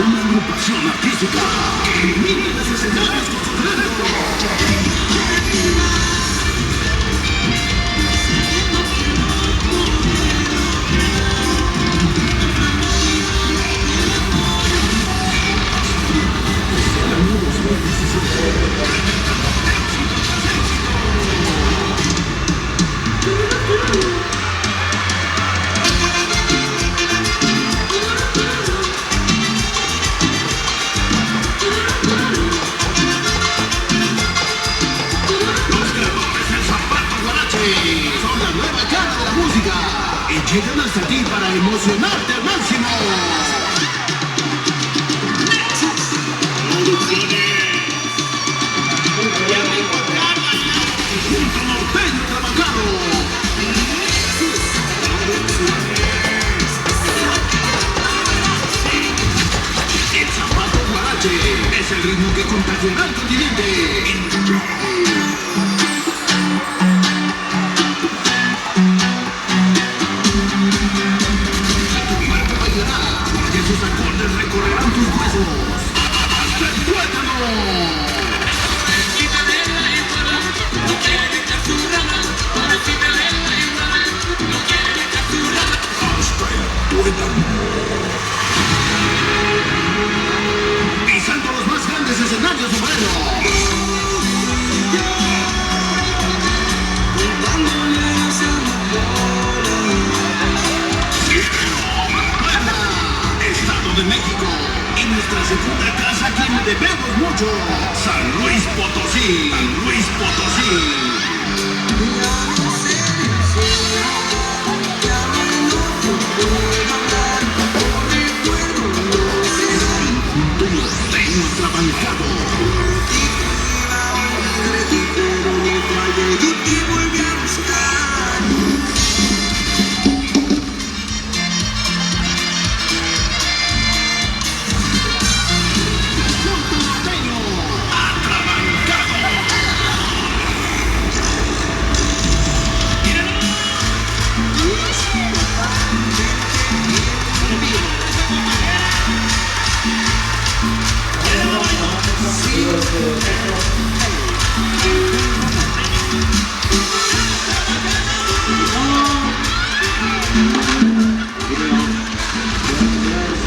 una agrupación artística que ilumina los escenarios con su talento. Son la nueva cara de la música y llegan hasta ti para emocionarte al máximo. Junto norteño trabajado. El zapato guarache es el ritmo que contagiará al continente. Sus acordes recorrerán tus huesos hasta el tuétano. Pisando los más grandes escenarios obreros. Estado de México y nuestra segunda casa a quien le debemos mucho, San Luis Potosí. San Luis Potosí. Norteño atrabancado.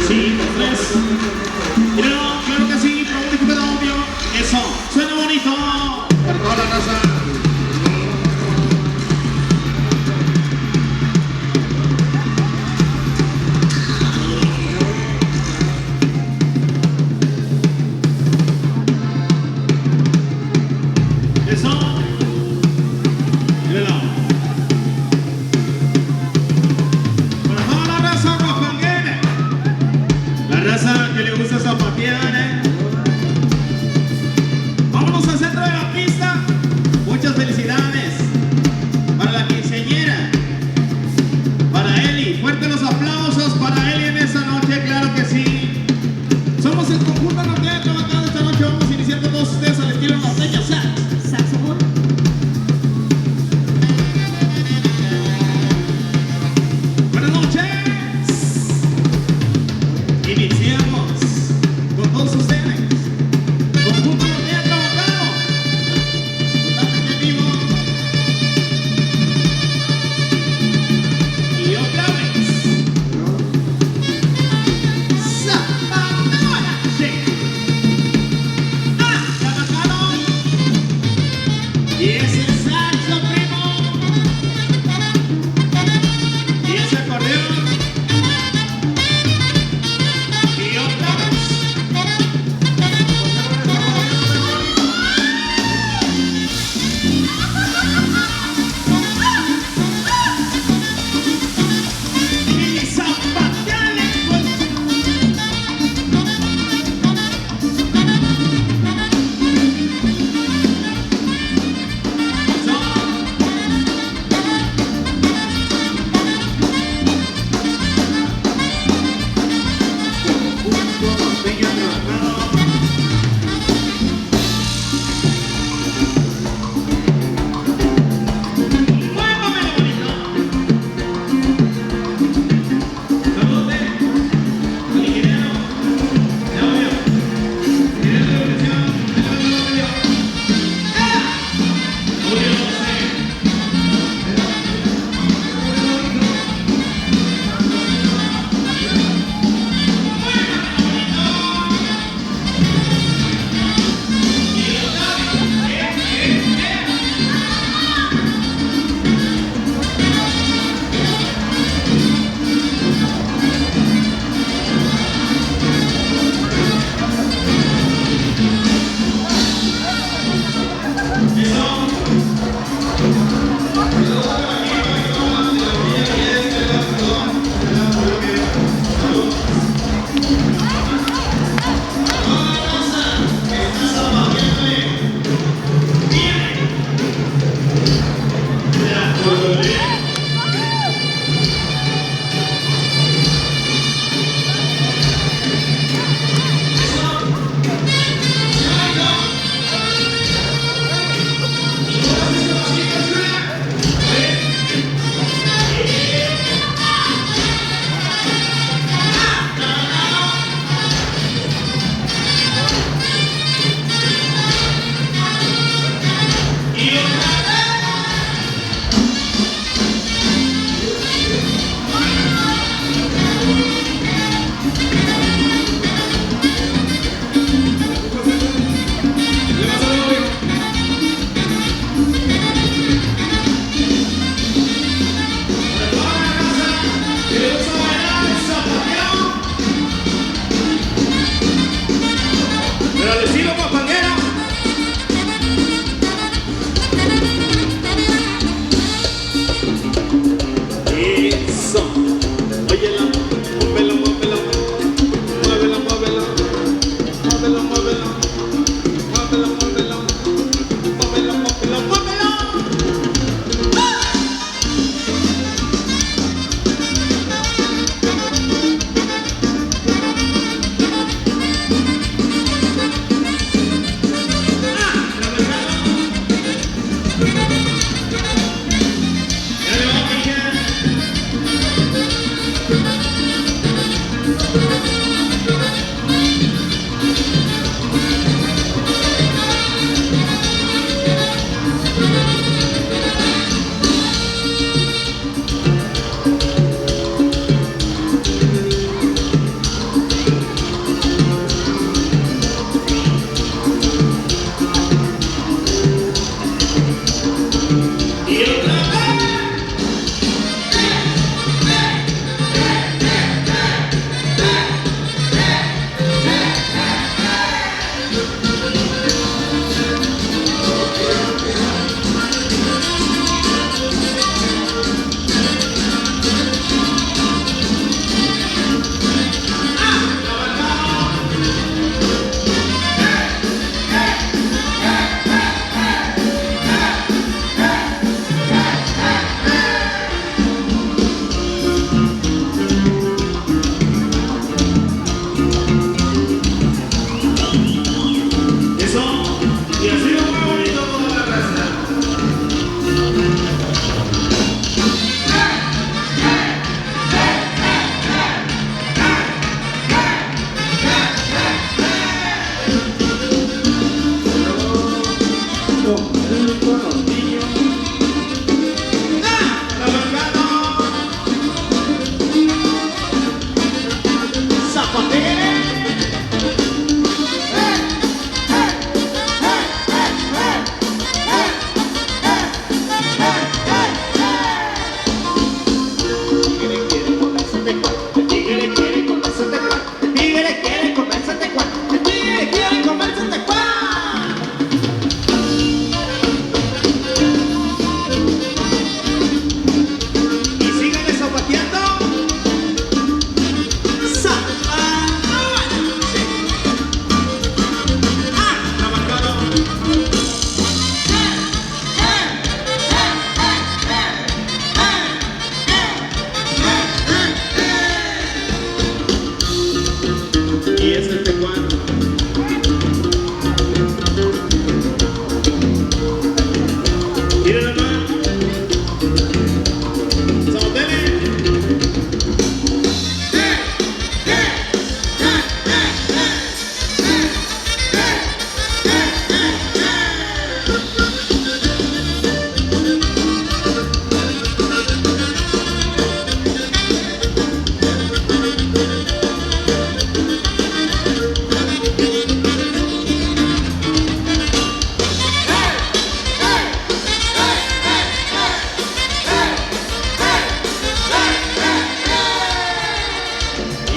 Sí, tres. Claro que sí, pero un poquito de obvio. Eso, suena bonito. Para toda la raza.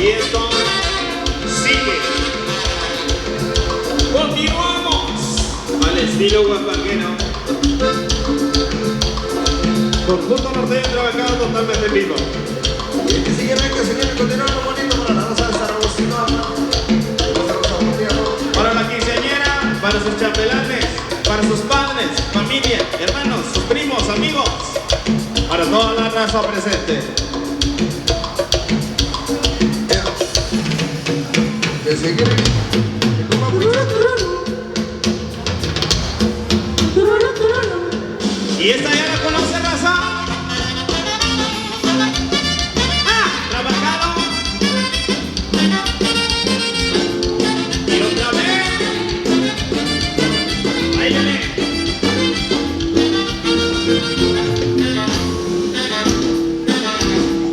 Y esto sigue. Continuamos al estilo guapanguero. Conjunto norteño trabajado totalmente en vivo. Y el que sigue, continuando bonito para la raza de Zaragoza. Para la quinceañera, para sus chapelanes, para sus padres, familia, hermanos, sus primos, amigos, para toda la raza presente. Que se quiere, que coma mucho. Y esta ya la conoce, raza. Trabajado. Y otra vez. Ahí viene.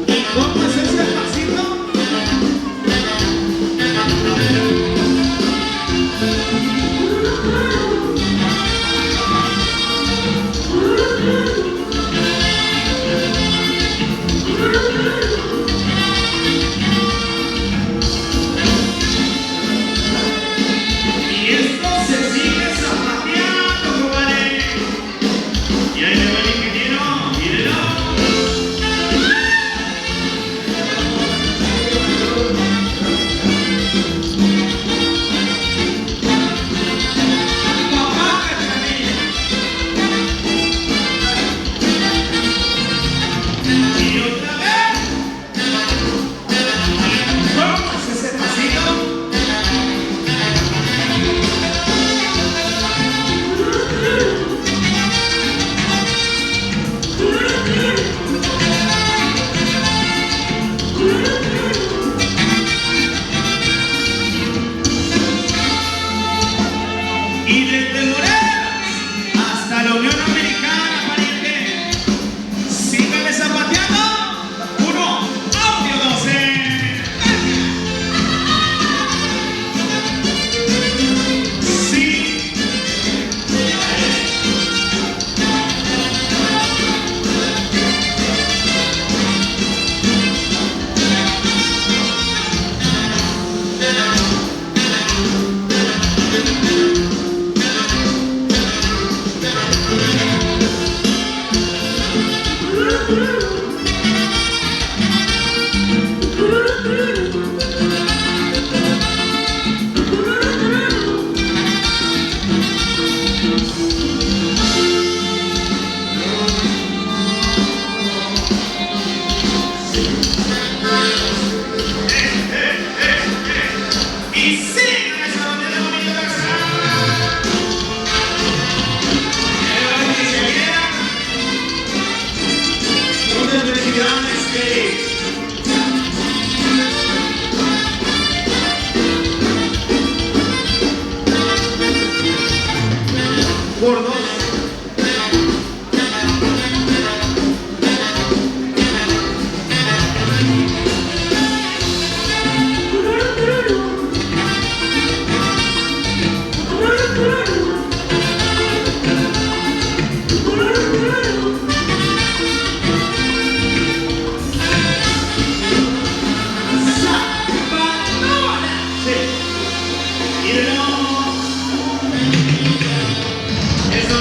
¿Y cómo es ese pasito? Y esto se sigue zapateando, compadre. Y ahí le va el ingeniero, mírenlo. Papá, cachanilla. Y otra vez. ¿Cómo es ese pasito? Y desde Morelos hasta la Unión Americana, pariente, síganle zapateando. 1, audio 12. Sí. Y sigan esa bandera bonita de acá. El que se viera. Muchas felicidades, que por dos. Sí. Mírenlo. Eso.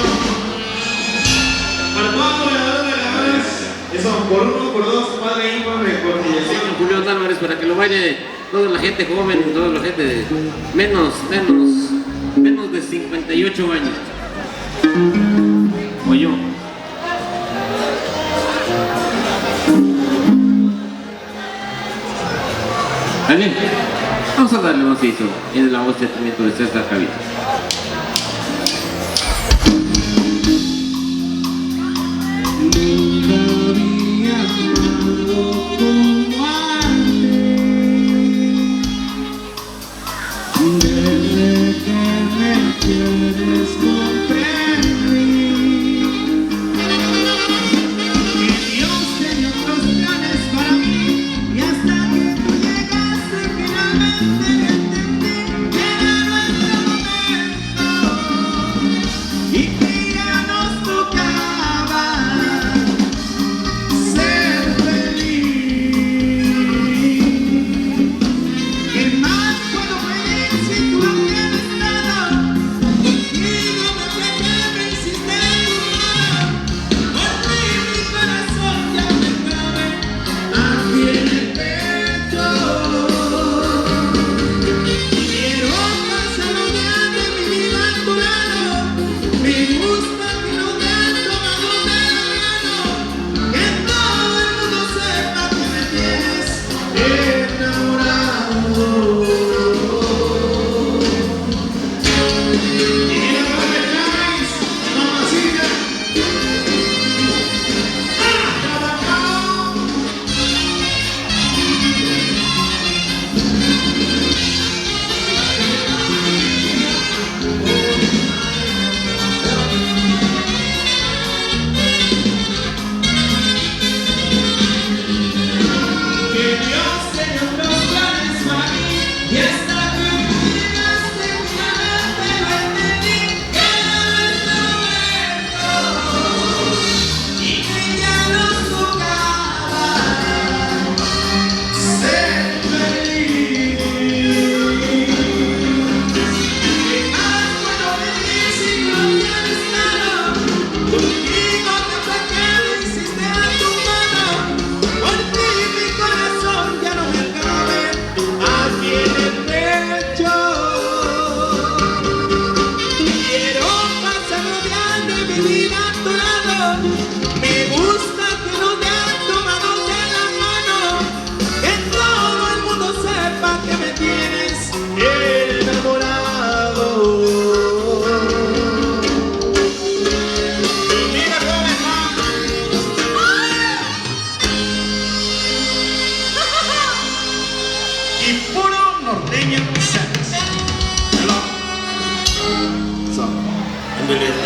Para todos los veedores de la vez. Eso, por 1, por 2, padre, hijo, reconciliación. Julián Álvarez, para que lo baile toda la gente joven, toda la gente de menos de 58 años. O yo. ¿Vale? Vamos a darle macizo en la voz de tratamiento de César Javier. Finalmente entendí que era nuestro momento.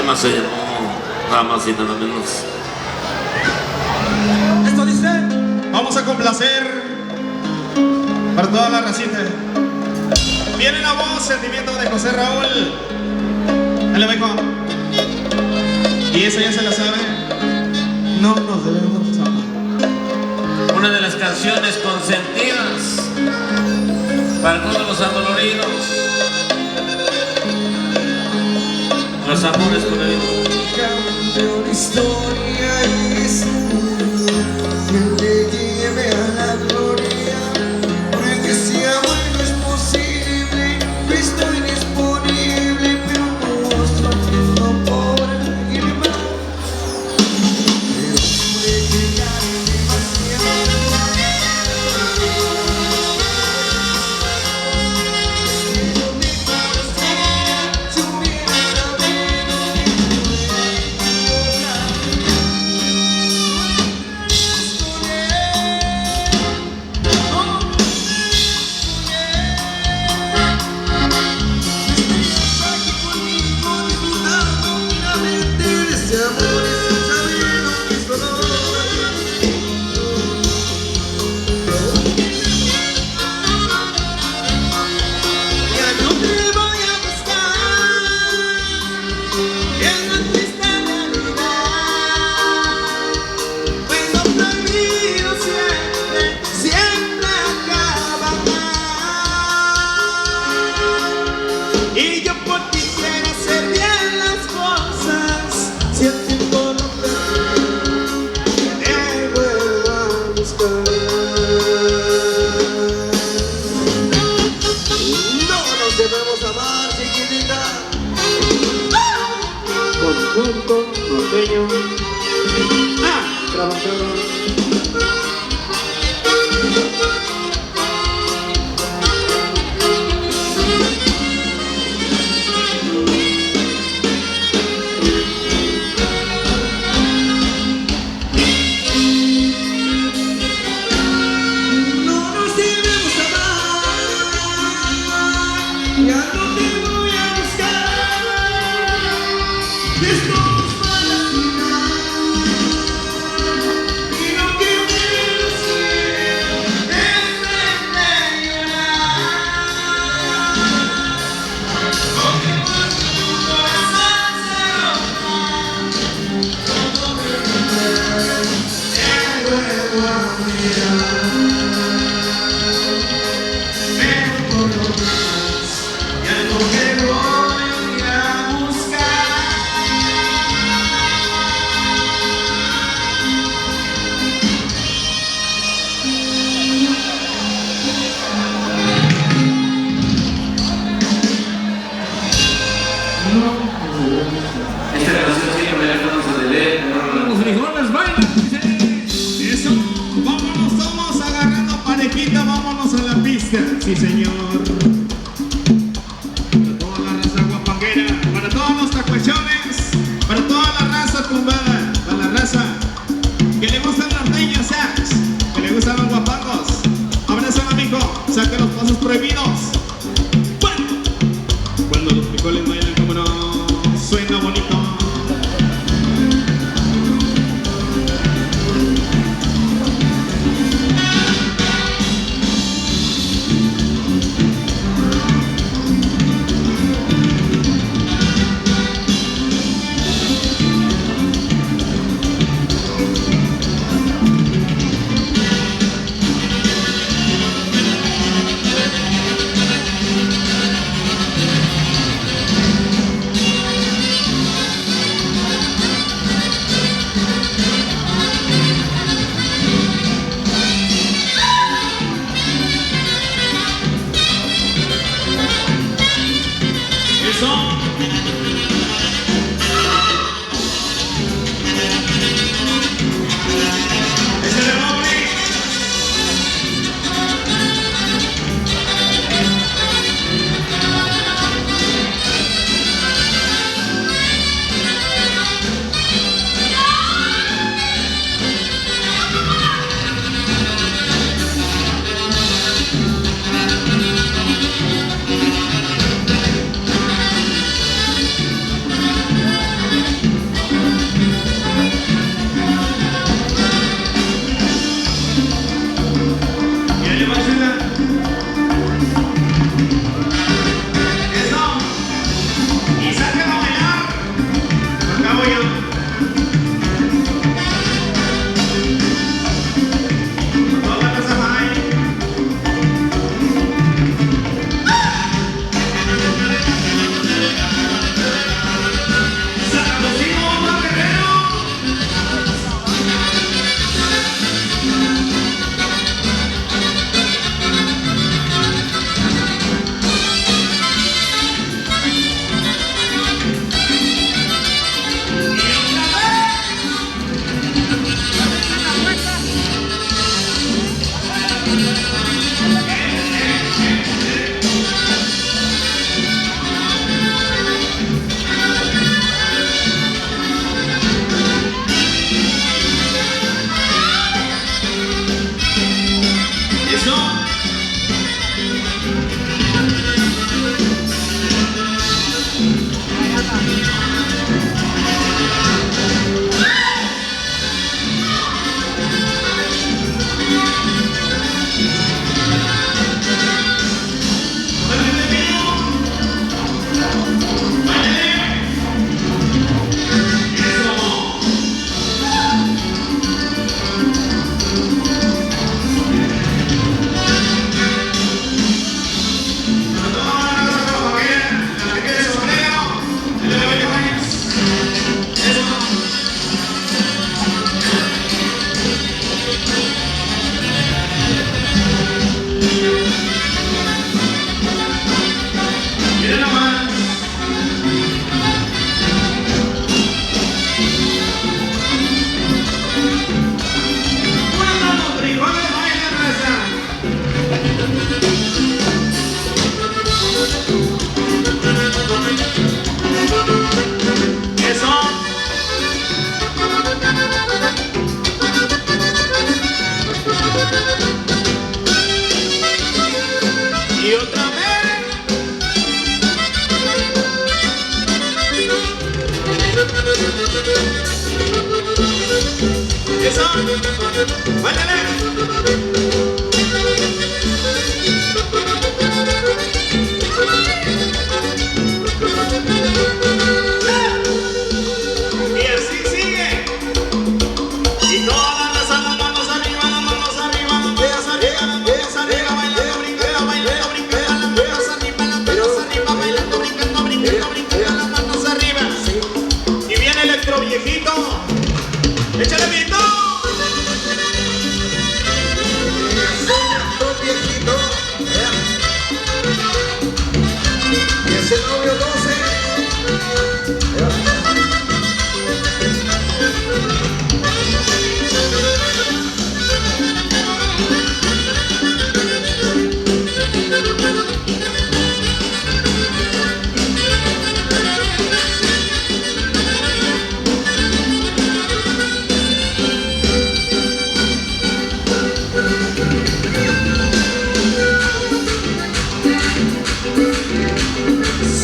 tema se llamó nada más y nada menos. Esto dice. Vamos a complacer para toda la racita. Viene la voz, sentimiento de José Raúl. Dale, Beco. Y esa ya se la sabe. No nos debemos amar. Una de las canciones consentidas para todos los adoloridos, los amores con el Cambio la historia y es quien te lleve a la gloria. Porque si amor no es posible, estoy disponible, pero no por alguien más. Pero pude llegar demasiado. Lo mejor sería si hubiera sabido y yo por ti quiero hacer bien las cosas. Si el tiempo no te vuelvo a buscar. No nos debemos amar, chiquitita. conjunto norteño trabajador. No nos debemos amar. Ya no te voy a buscar. Esto nos va a lastimar. Y lo que quiero hacer es verte llorar. Porque por tu corazón se rompa. Te vuelvo a mirar. Pero por lo menos ya no te voy a buscar. Esta canción siempre la conoce de leer. Los frijoles bailan, dice. Eso, vámonos todos agarrando parejita, vámonos a la pista. Sí, señor. Para toda la raza guapanguera, para todos los tacuachones, para toda la raza tumbada, para la raza que le gustan las niñas sax, que le gustan los guapangos. Abrázalo, amigo, saca los pasos prohibidos. Bueno, cuando los frijoles bailan, como no, suena bonito. Eso. Y otra vez. Eso. Báilale. Y así sigue. Y toda la raza, las manos arriba, las manos arriba, las manos arriba, las manos arriba, bailando, brincando, bailando, brincando, las manos arriba, bailando, brincando, brincando, brincando, las manos arriba. Y viene Electro Viejito. ¡Échale viento! Y ese novio 12.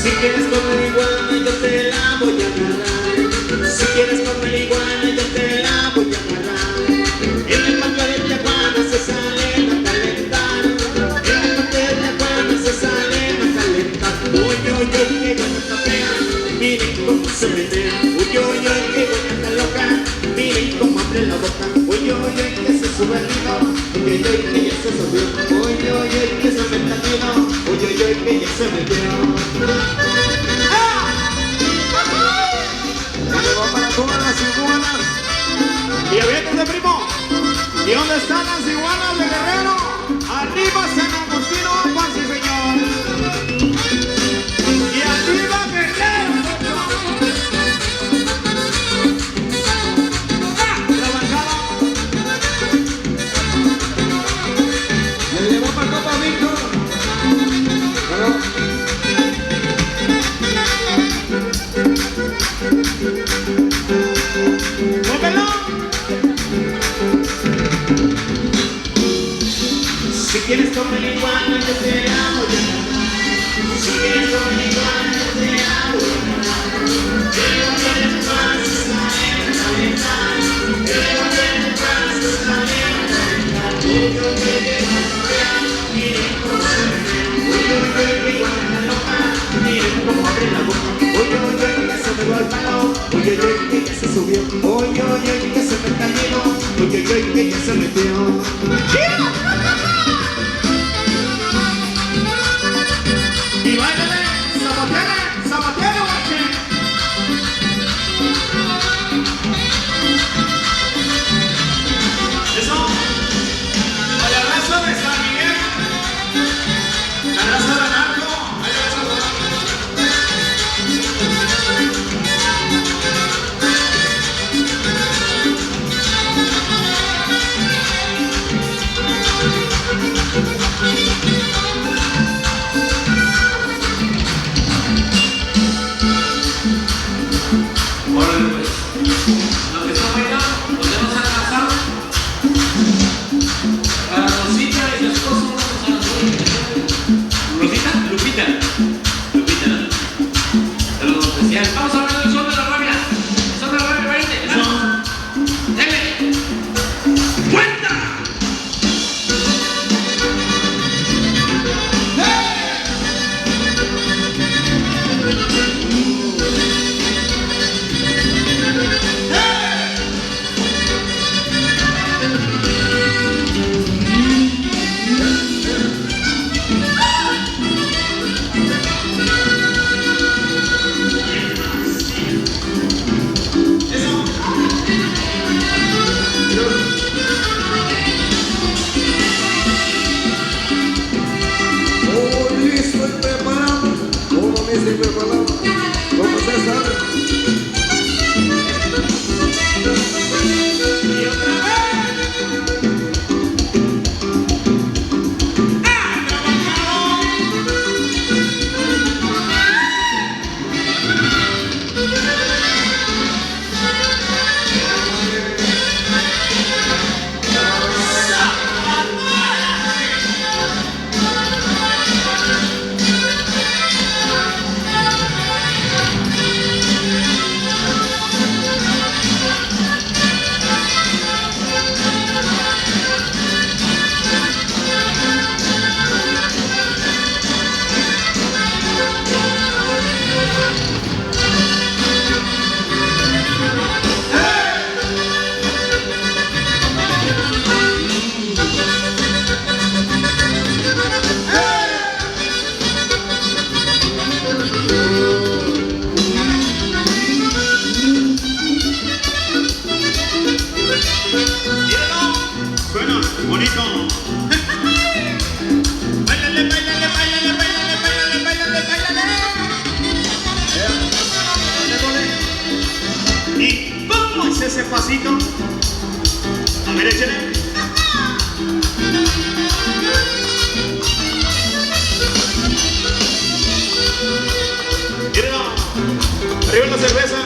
Si quieres con marihuana yo te la voy a agarrar. Si quieres con marihuana yo te la voy a agarrar. En el parque de Tijuana se salen a calentar. En el parque de Tijuana se salen a calentar. Uy, uy, uy, que buena está fea. Miren cómo se menea. Uy, uy, uy, que buena está loca. Miren cómo abre la boca. Uy, uy, uy, que se sube el hilo. Uy, uy, uy, que ya se subió. Uy, uy, uy, que se mete el hilo. Uy, uy, uy, que ya se metió. Y aviéntense, primo. ¿Y dónde están las iguanas de Guerrero? Arriba San Agustino, paz y señor. Y arriba Guerrero. Trabajado. Le llevó para Copa Víctor. ¡Móvelo! Si quieres comer iguana, yo te la voy a agarrar. Si quieres comer iguana, yo te la voy a agarrar. Que no tienes más, está bien a calentar. Que no tienes más, está bien a calentar. Uy, uy, uy, que iguana, miren cómo se ve. Uy, uy, uy, que iguana loca, miren cómo abre la boca. Uy, uy, uy, que se me va el palo. Uy, uy, uy, que ya se subió. Uy, uy, uy, que se me cayó. Uy, uy, uy, que ya se metió. Y báilale, zapateale, zapateale, guache. Eso, a la raza de San Miguel, la raza de Narco, ahí va esa raza. bonito. Báilale, báilale, báilale, báilale, báilale, báilale, báilale. ¿Y cómo es ese pasito? A ver, échale. Mírenlo. Arriba la cerveza.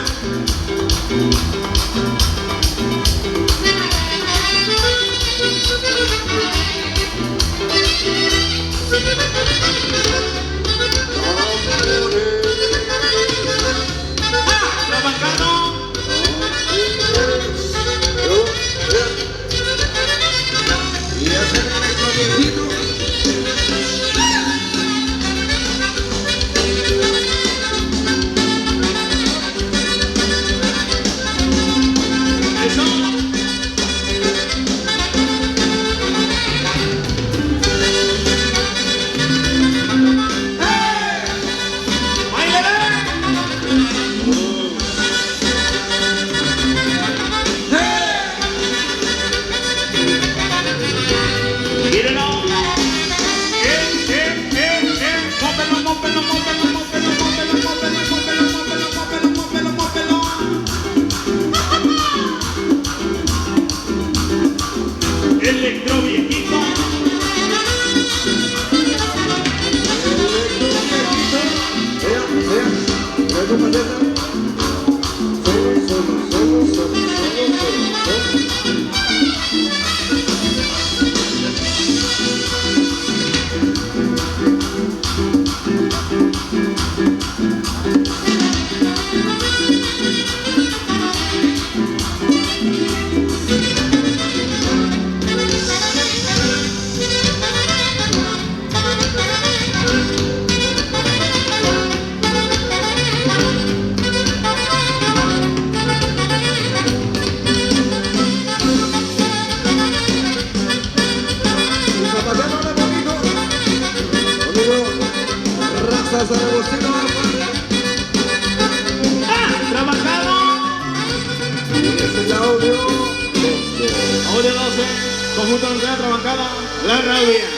Electro viejito. Trabajado. Audio 12, conjunto de la trabajada, La Rabia.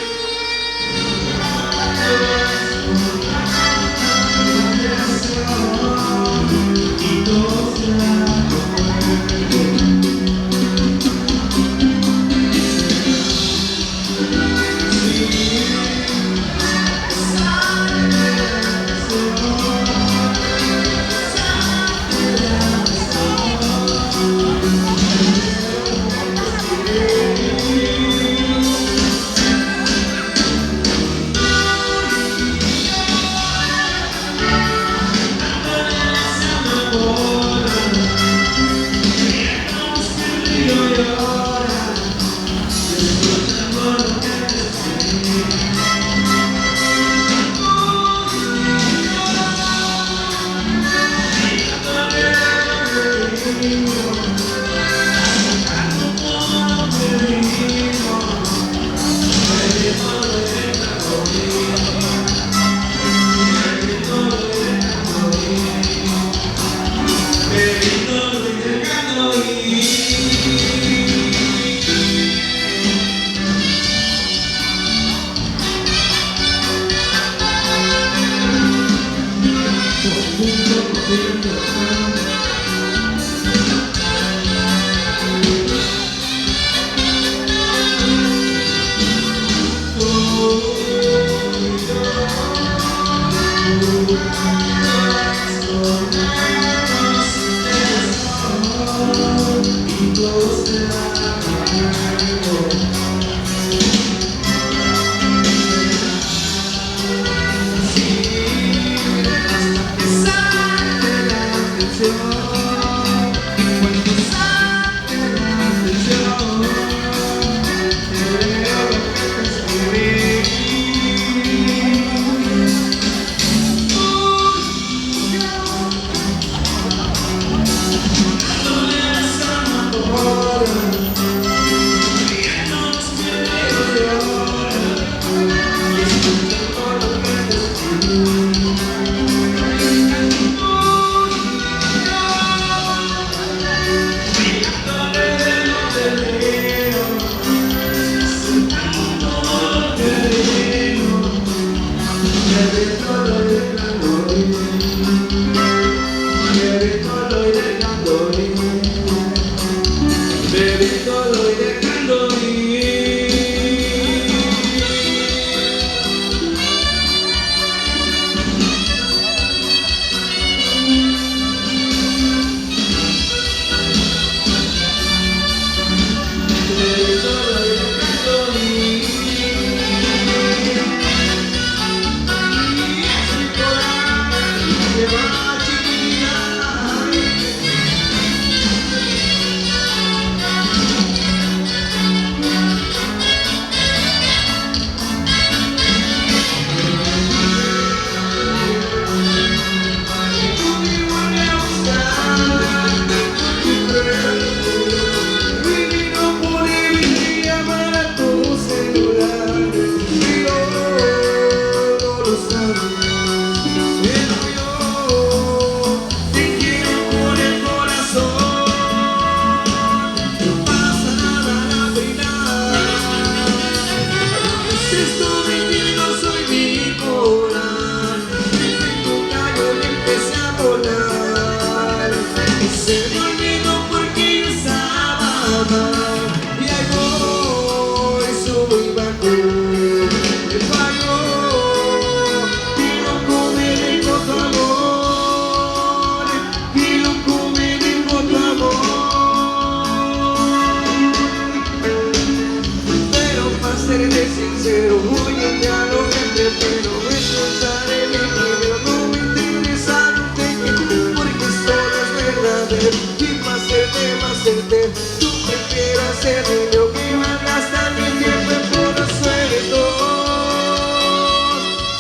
sincero, oye ya lo que prefiero es contar en mi libro. No me interesa, no te quiero, porque esto no es verdadero. Y más certero, tú prefieres hacer dinero que malgastar mi tiempo en puros sueldos,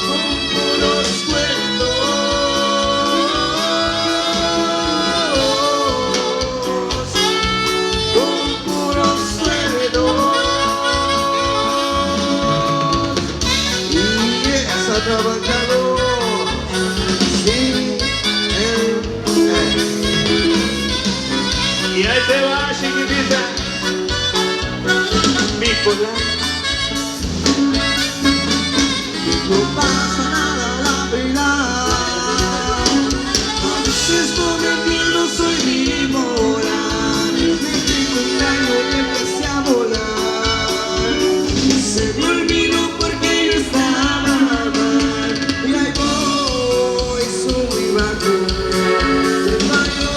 con puros cuentos, con puros sueldos. Y has trabajado sin Y ahí te va, chiquitita. Bipolar. no pasa nada, la verdad. A veces con el miedo soy bipolar. Me tengo un año y empecé a volar. Se me olvidó porque yo estaba mal. Y ahí voy, subo y bajo. Se falló.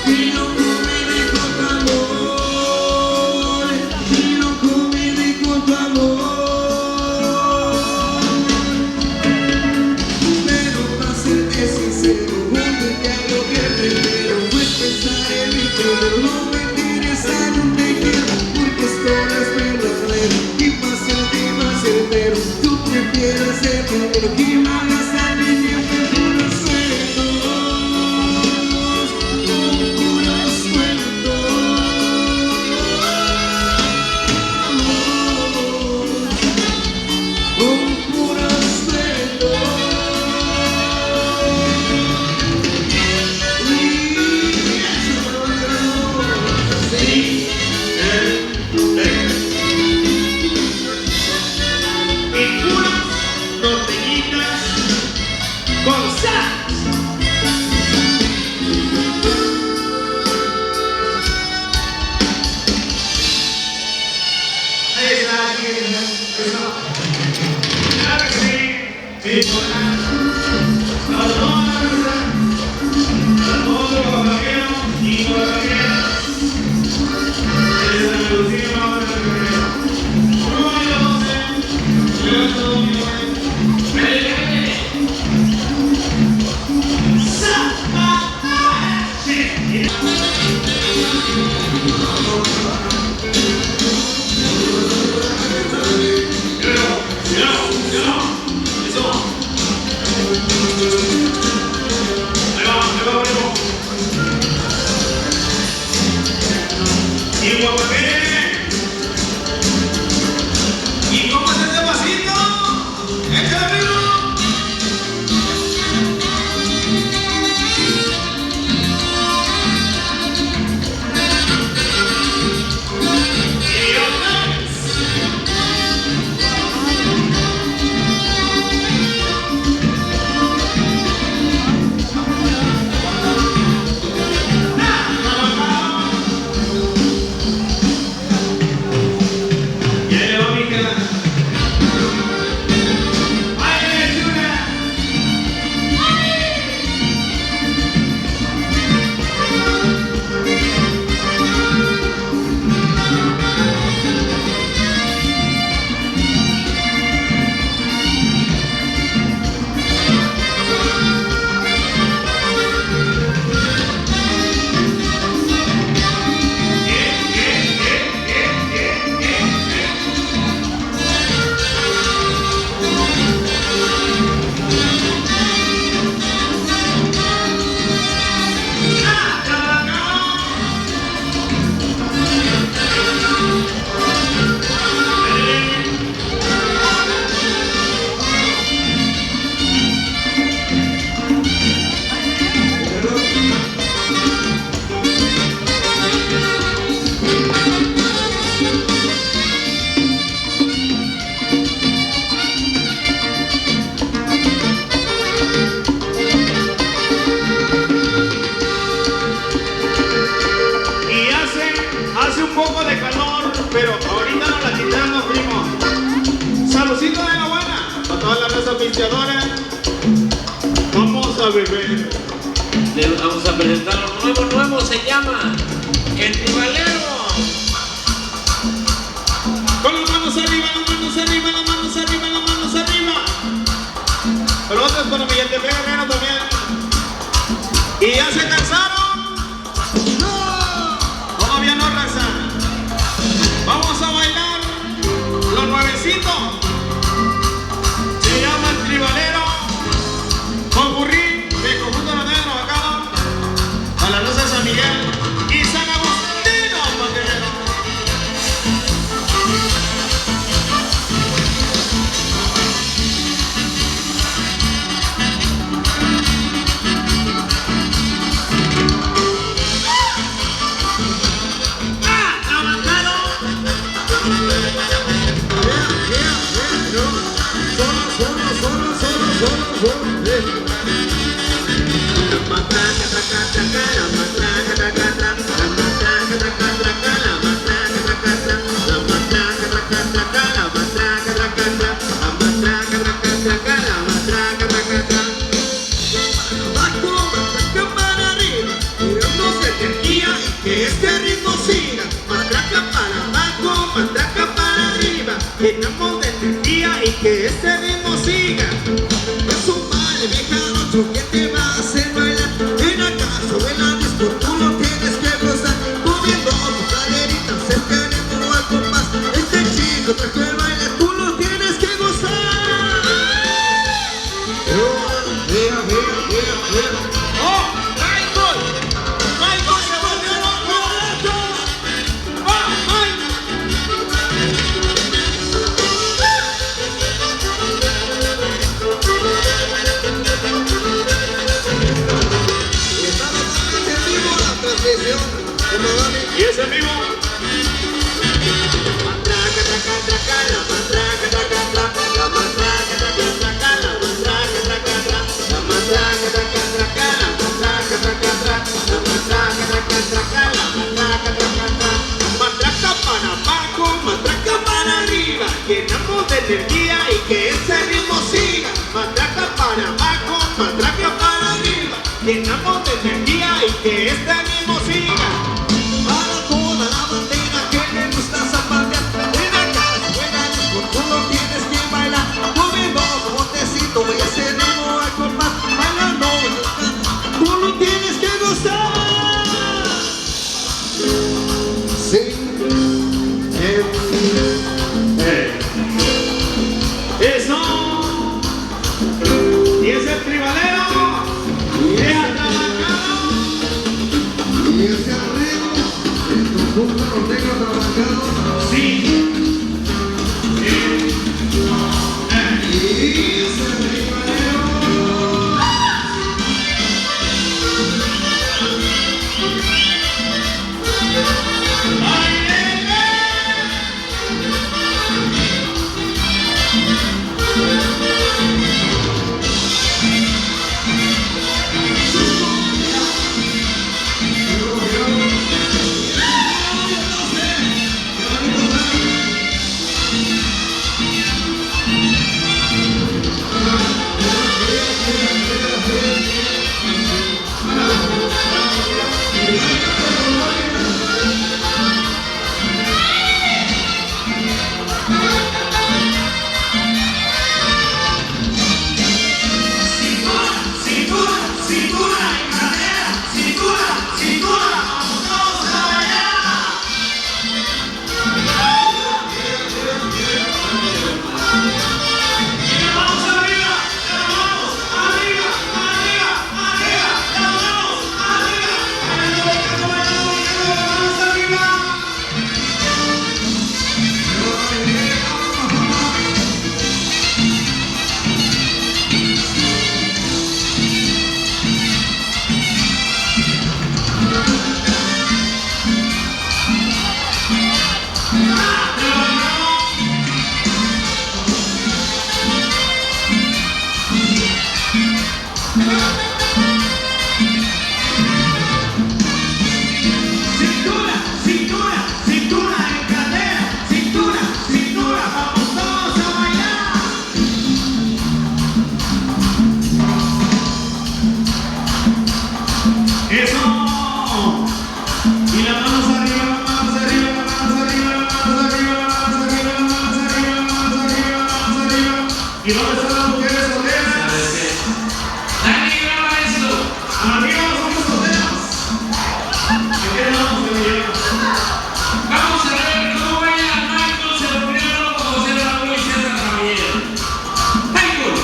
Y no come con tu amor. Y no come con tu amor. Pero para serte sincero, oye ya lo que prefiero es pensar en mi primero. No me interesa, no te quiero, porque esto no es verdadero. Y más certero, tú prefieres ser dinero que malgastar mi tiempo en puros sueldos, con puros sueldos, con puros sueldos. Y puras norteñitas con sax. Ahí está, chiquitita. Claro que sí. Bipolar. A toda la raza, a todos los compañeros y compañeras. Desde la última hora del recreo. Que este ritmo siga, matraca para abajo, matraca para arriba, llenamos de energía y que este ritmo siga. Es un baile viejanocho que te va a hacer bailar. En acaso en la disco tú lo tienes que gozar, moviendo tu caderita cerca del ritmo al compás. Este chico trajo el baile, tú lo tienes que gozar. ¡Oh! ¡Michael! ¡Michael se volvió loco! ¡Oh! Y ese mismo. Matraca, traca, traca, la matraca, traca, traca, la matraca, traca, traca, la matraca, traca, traca, la matraca, traca, traca, la matraca, traca, traca, la matraca, traca, traca, la matraca, traca, traca. Matraca para abajo, matraca para arriba, llenamos de energía y que ese ritmo siga. Matraca para abajo, matraca para arriba, llenamos de energía y que este ritmo siga. Para toda la bandera que le gusta zapatear, en la casa, en la disco, tú lo tienes que bailar, moviendo tu botecito y ese ritmo al compás, bailando en el canto, tú lo tienes que gozar. Sí, Eso. Y ese tribalero. Y es atrabacado. y ese arreglo, el conjunto norteño trabajado. Sí. Y ese tribalero. ¿Y dónde están las mujeres solteras? ¡Dani, graba esto! Arriba somos solteras. ¿Qué vamos a ver? Vamos a ver cómo baila Michael Celobriano como José Raúl y César Caballero. Michael,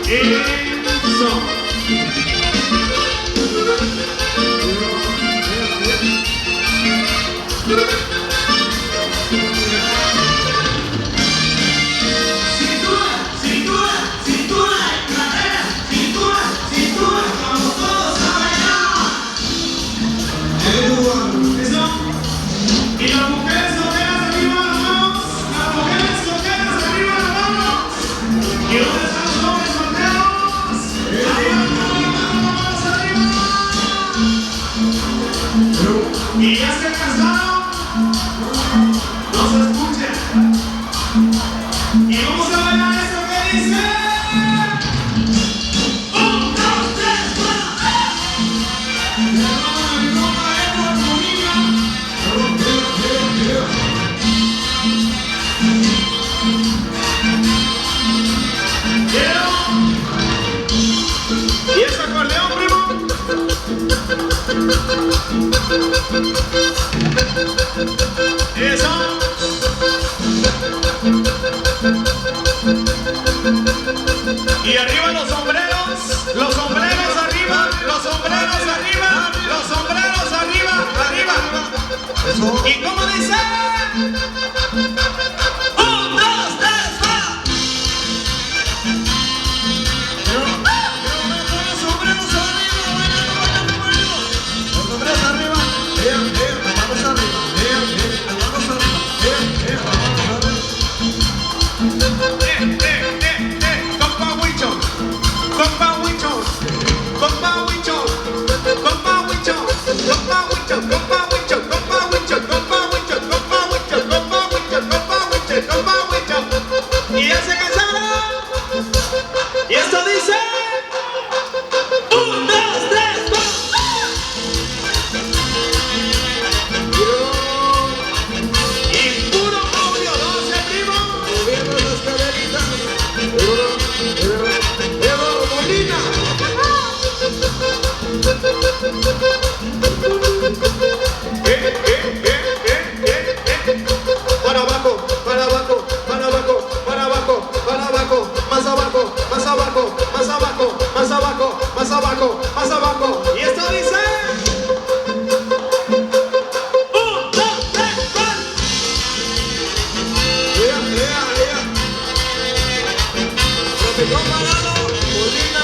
Eso. Cintura, cintura, cintura en cadera, cintura, cintura, vamos todos a bailar. Eso. Y las mujeres solteras arriba las manos. Las mujeres solteras arriba las manos. ¿Y dónde están los hombres solteros? Arriba las manos, arriba. Y ya se cansaron. No se escuchen. Y vamos a bailar esto que dice. 1, 2, 3, 4. ¿Y ese acordeón, primo? Eso. Y arriba los sombreros arriba, los sombreros arriba, los sombreros arriba, arriba. ¿Y cómo dice? 1, 2, 3, Compa Huicho, compa Huicho, compa Huicho, compa Huicho, compa Huicho, compa Huicho, compa Huicho, compa Huicho, compa Huicho, compa Huicho, compa Huicho, compa Huicho. Y ya se cansaron. Y esto dice. 1, 2, 3, 4. Y puro audio 12, primo. Moviendo las caderitas. Evo Molina. Para abajo, para abajo, para abajo, para abajo, para abajo, más abajo, más abajo, más abajo, más abajo, más abajo, más abajo. Y esto dice. 1, 2, 3, 4. Tropicón Parado, Molina.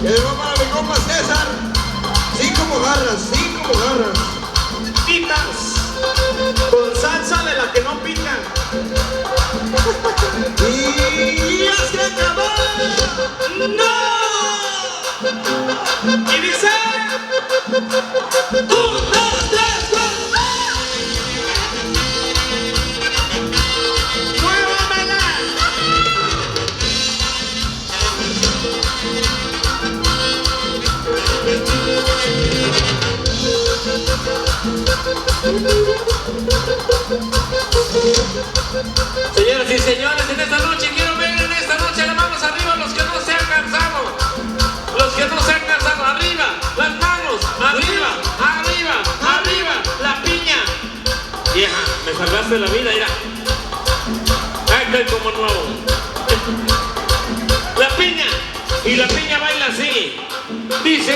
Llegó para mi compa César. 5 mojarras, 5 mojarras. Pitas con salsa de la que no pican. Y ya se acabó. ¡No! Y dice. 1, 2, 3, 4. ¡Muévamela! Señoras y señores, en esta noche quiero ver en esta noche las manos arriba los que no se han cansado. Los que no se han cansado, arriba, las manos, arriba, arriba, arriba, la piña. Vieja, me salvaste la vida, mira. Estoy como nuevo. La piña, y la piña baila así. Dice.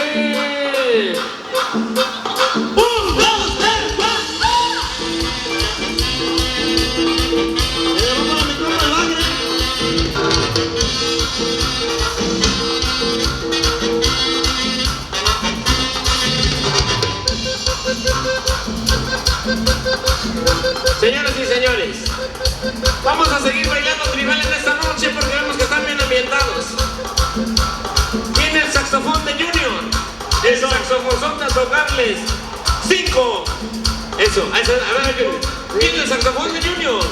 1, 2, 3, 4. Llegó para mi compa el Bagre. Señoras y señores, vamos a seguir bailando tribal en esta noche porque vemos que están bien ambientados. Viene el saxofón de Junior. El saxofón a tocarles 5. Eso, a ver, Junior. Viene el saxofón de Junior.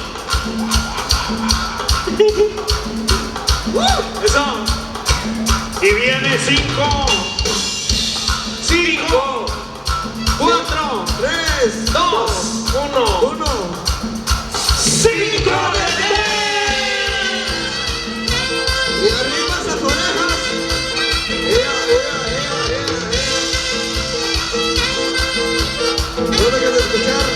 Eso. Y viene 5. 5, 4, 3, 2, 1. 1. 5 Y arriba esas orejas. No dejes de escuchar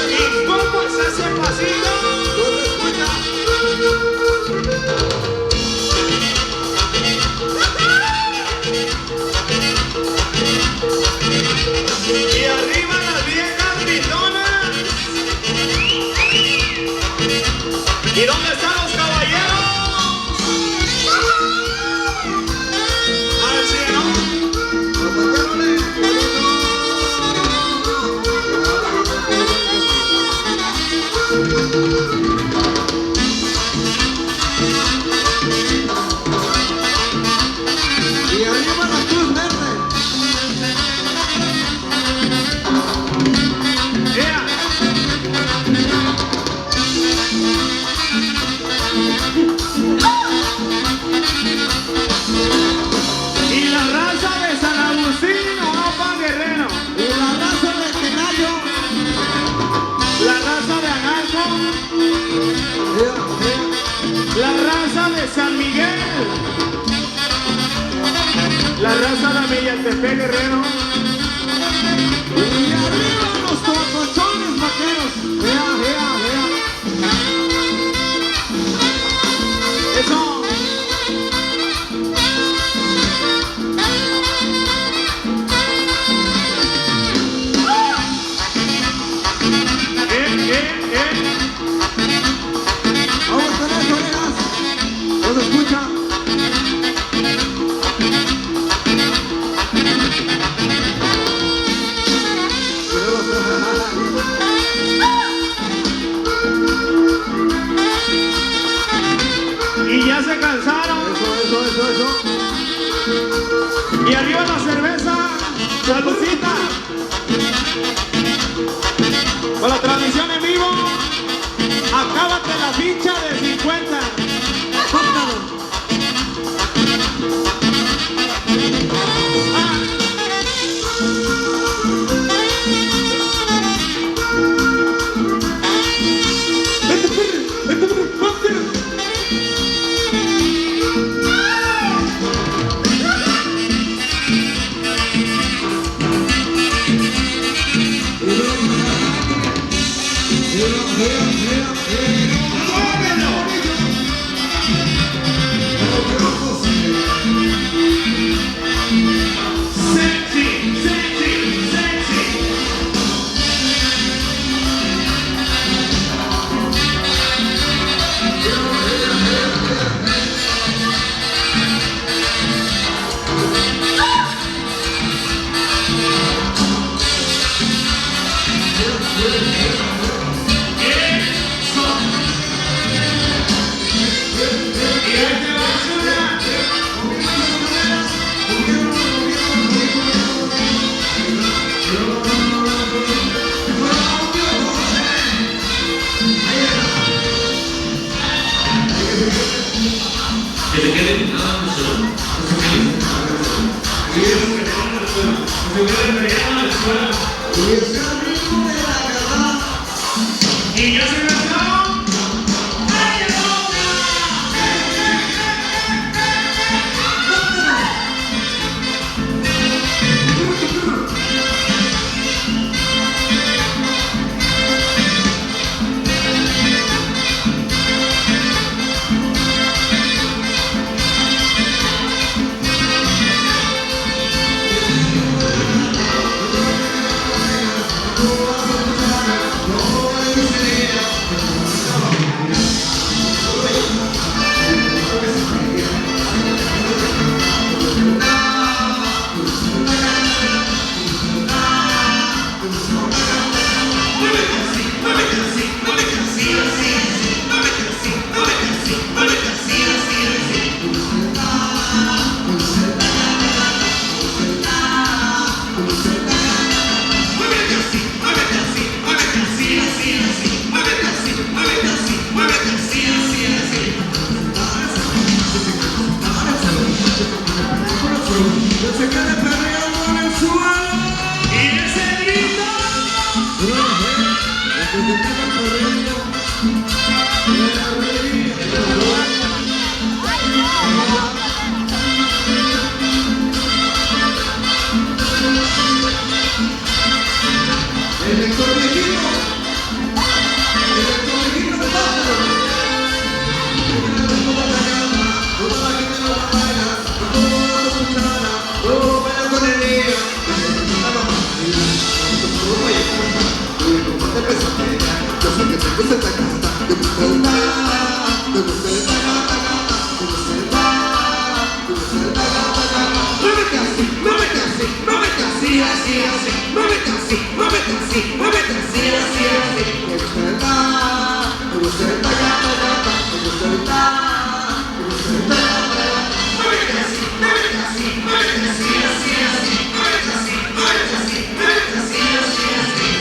¿Y cómo es ese pasito? Y arriba las viejas gritonas. ¿Y dónde están los caballeros? Al cielo. Y arriba la cruz verde. Yeah. Y la raza de San Agustín o Opa Guerrero. Y la raza de Tenayo. La raza de Analco. La raza de San Miguel. La raza de Villatepec Guerrero. Y arriba los trocochones vaqueros. Vea, vea, vea. Eso. Vamos con eso, orejas. ¿No se escucha? Y ya se cansaron. Eso. Y arriba la cerveza. Saludcita. Con la transmisión en vivo. Acábate la ficha de 50. Cómpralo. Y ya se cansaron. Se quede perreando en el suelo. Y ese grito. Que se quede perreando. así, así, así, muévete así, muévete así, muévete así, así, así. Me gusta el ta, me gusta el ta, ta, ta, ta, me gusta el ta, me gusta el ta, muévete así, muévete así, muévete así, así, así, muévete así, muévete así, muévete así, así, así.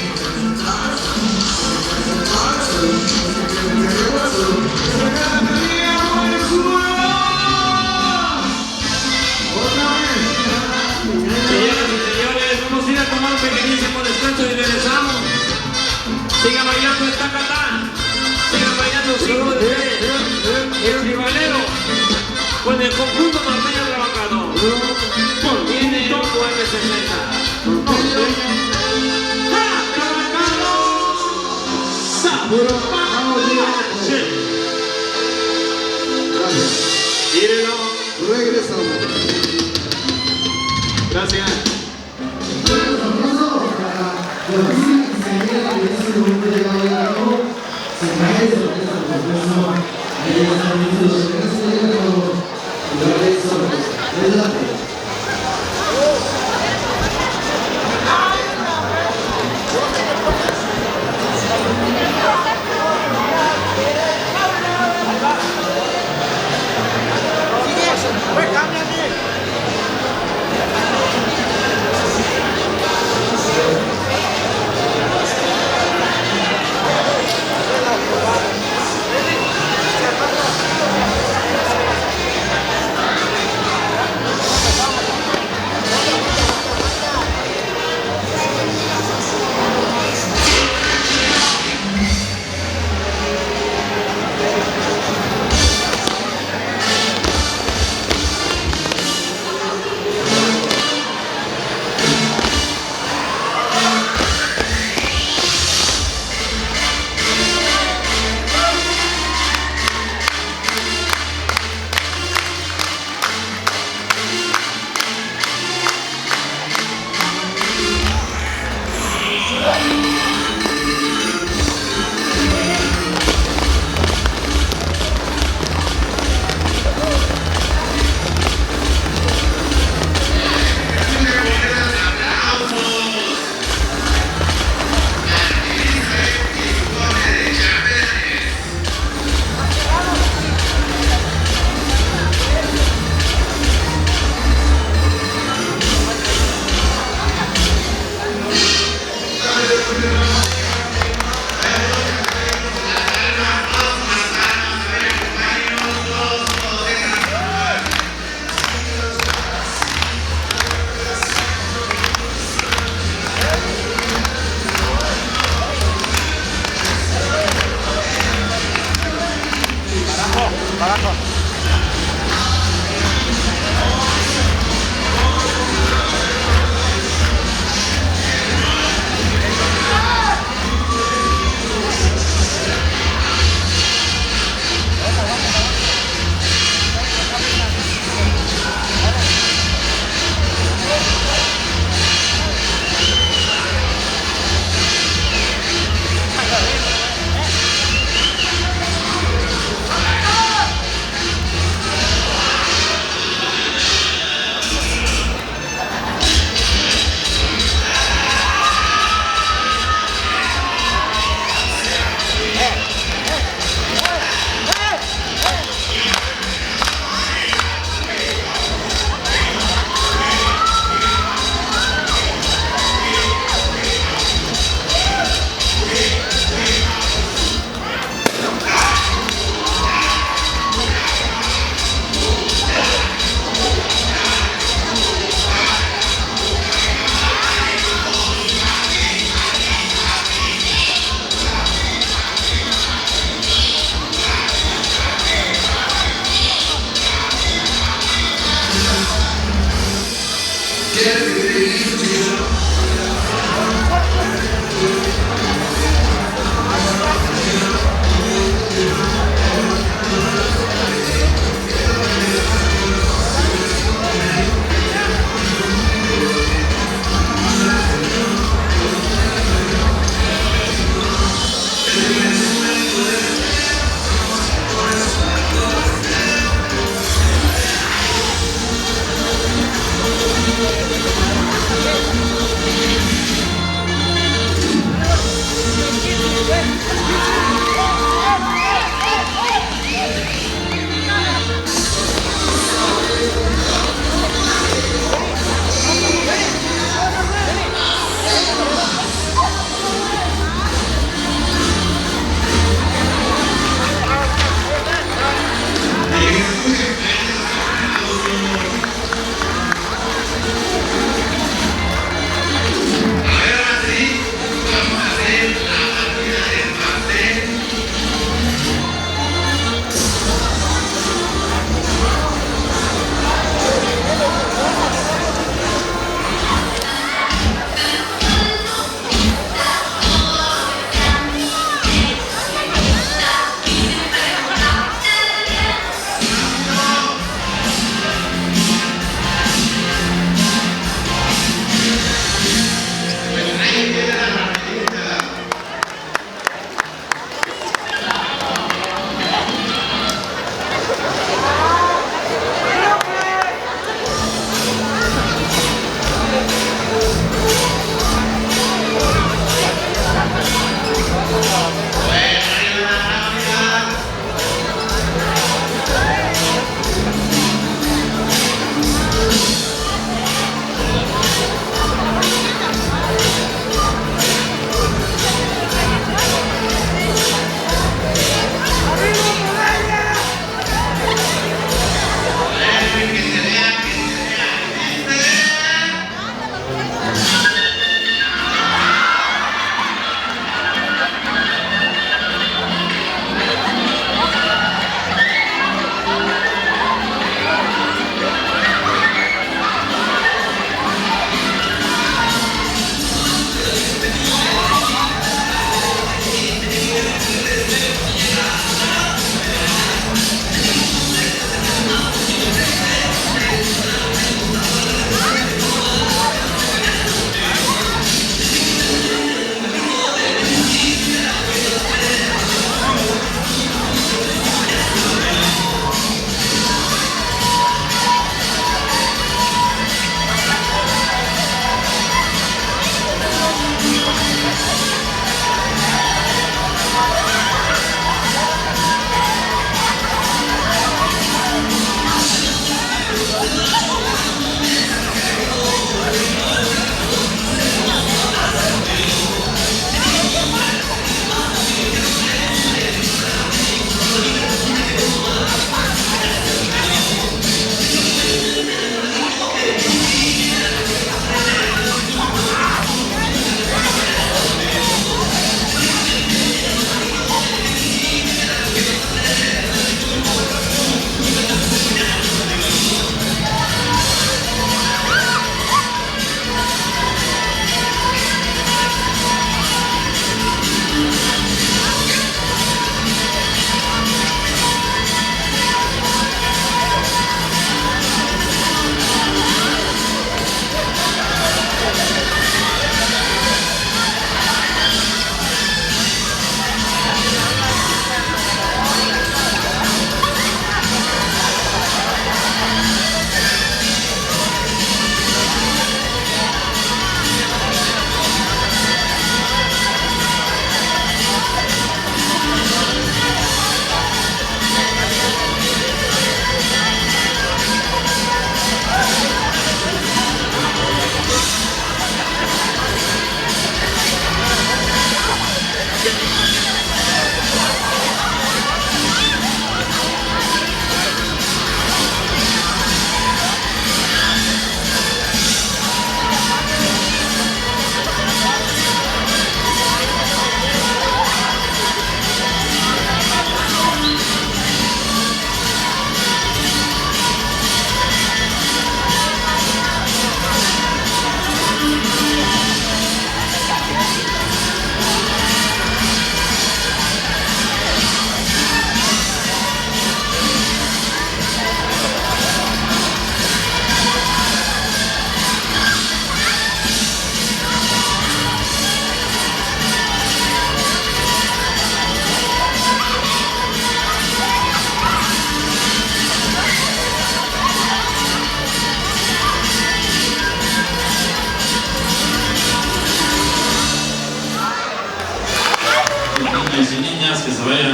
Señoras y señores, vamos a ir a tomar un pequeñísimo descanso y regresamos. Sigan bailando esta catá. Sigan bailando Sigo de Fe. El tribalero con el conjunto norteño trabajador. Por viene 960. ¡Ah! ¡Trabajador! ¡Saburo! Mírenlo. Regresamos. Gracias.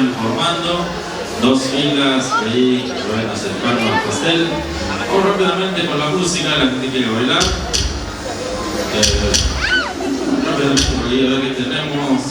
ir formando 2 filas ahí que van acercando al pastel. Vamos rápidamente con la música, la gente quiere bailar. Rápidamente por ahí a ver qué tenemos.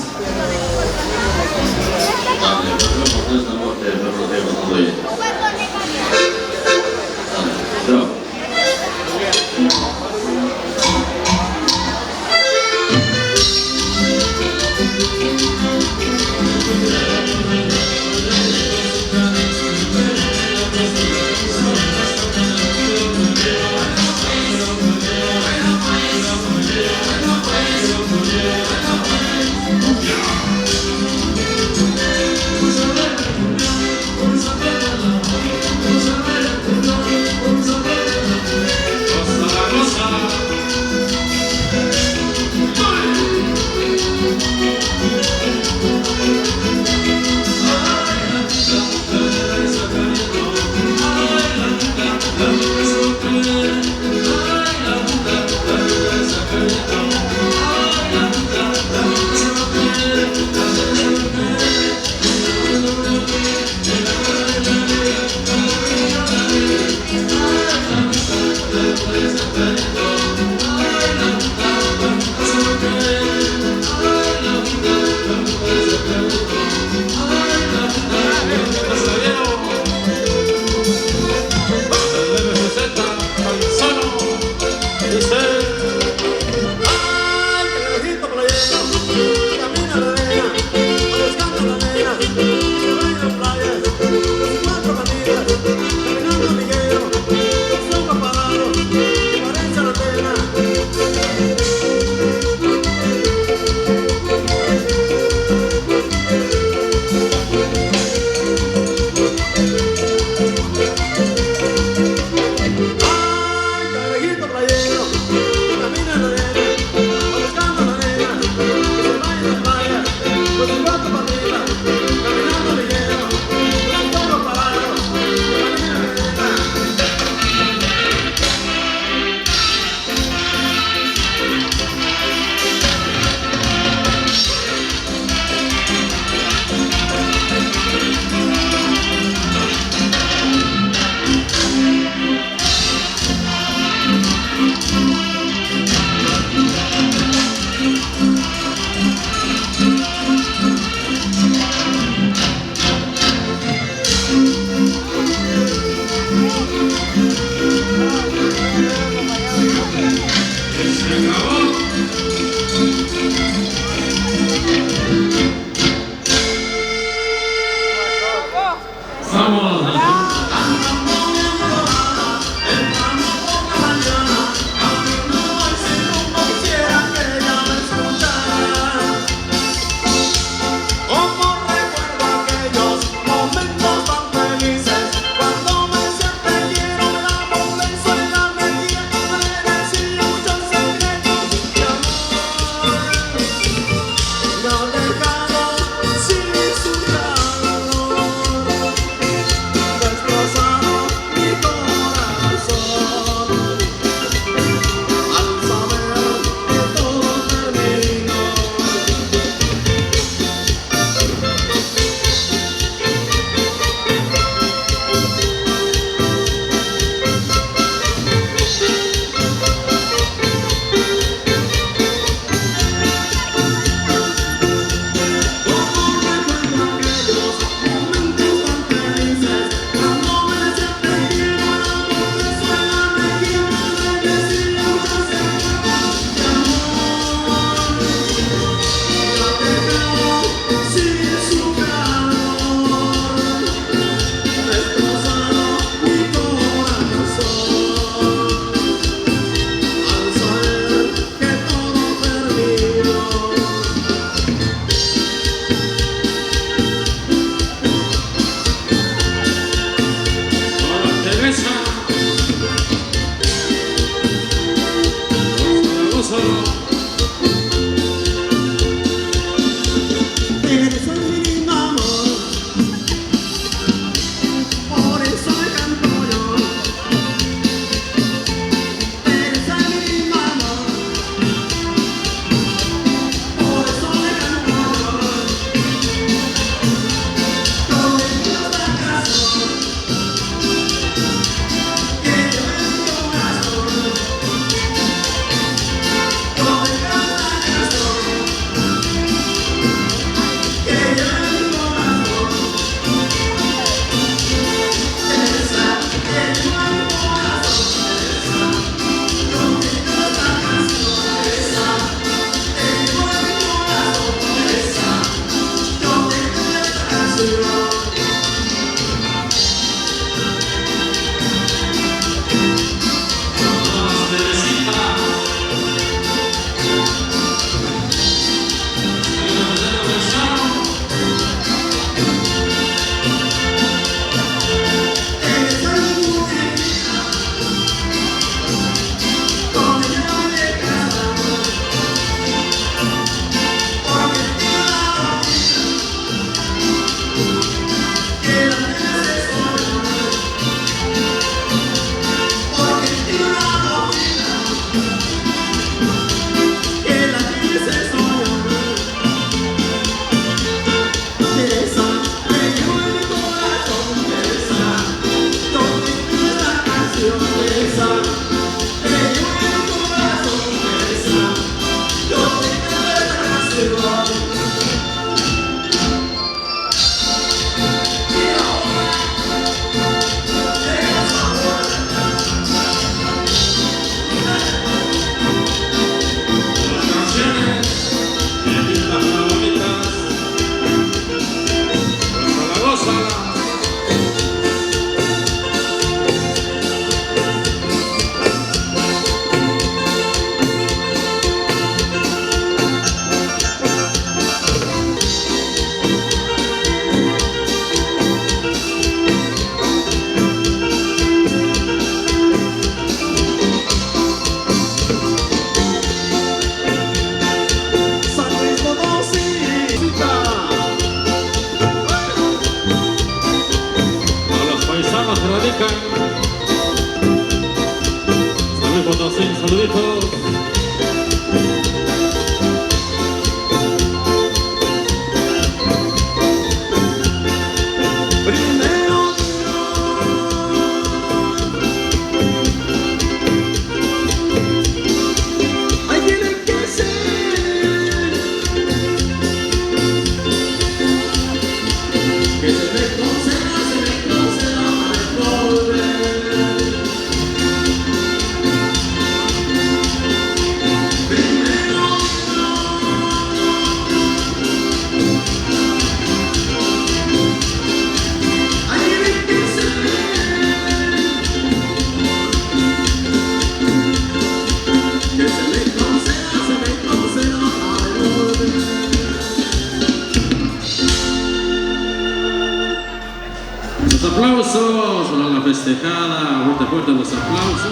Tejada, fuerte los aplausos.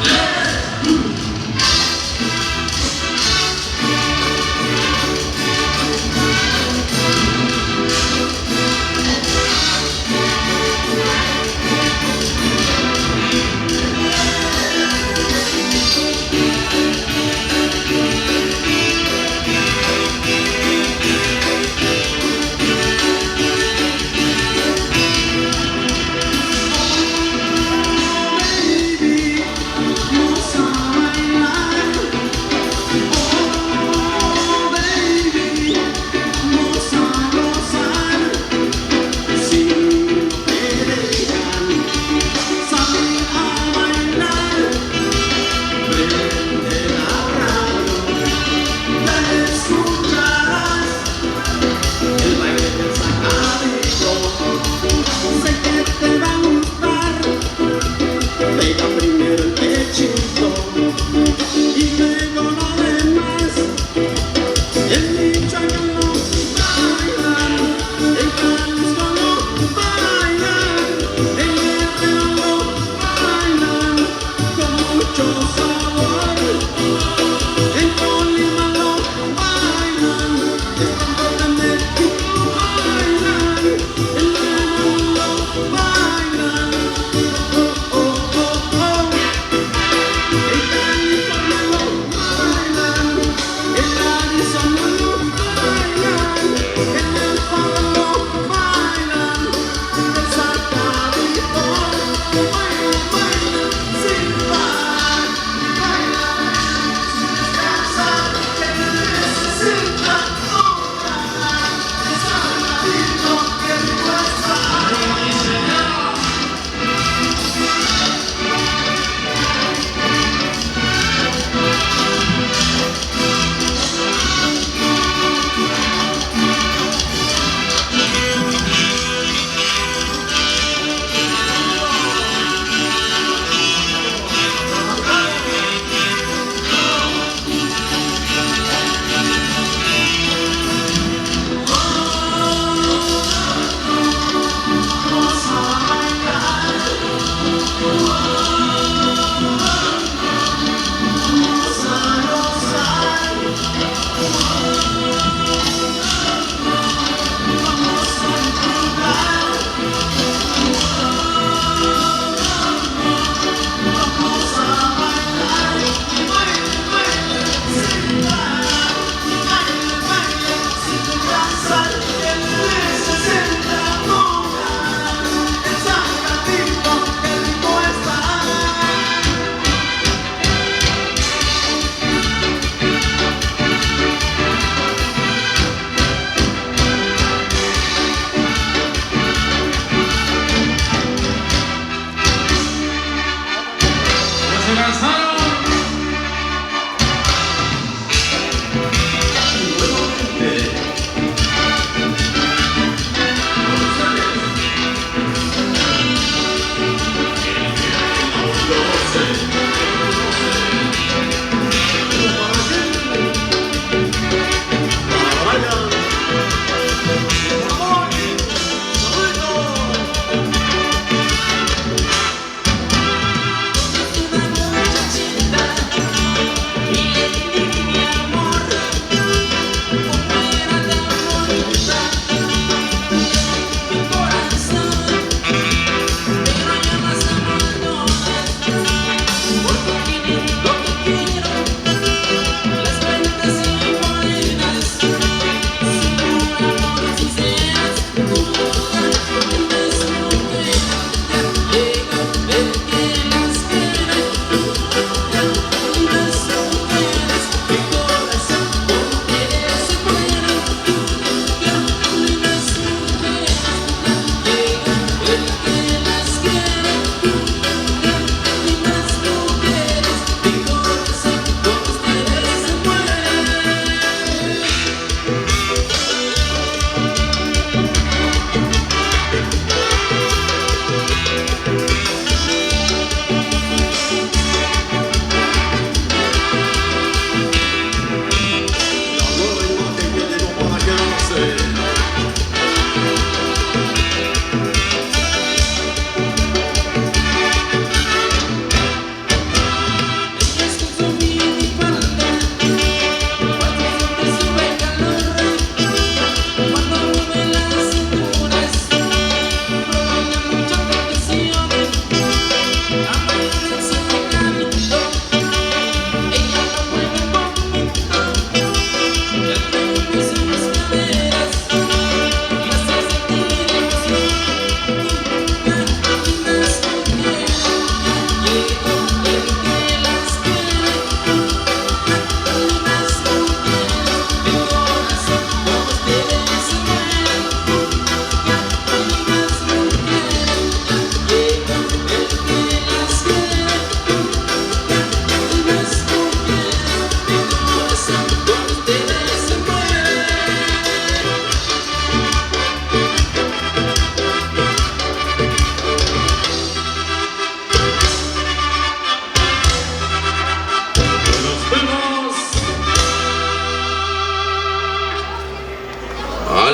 Baby, you're sorry.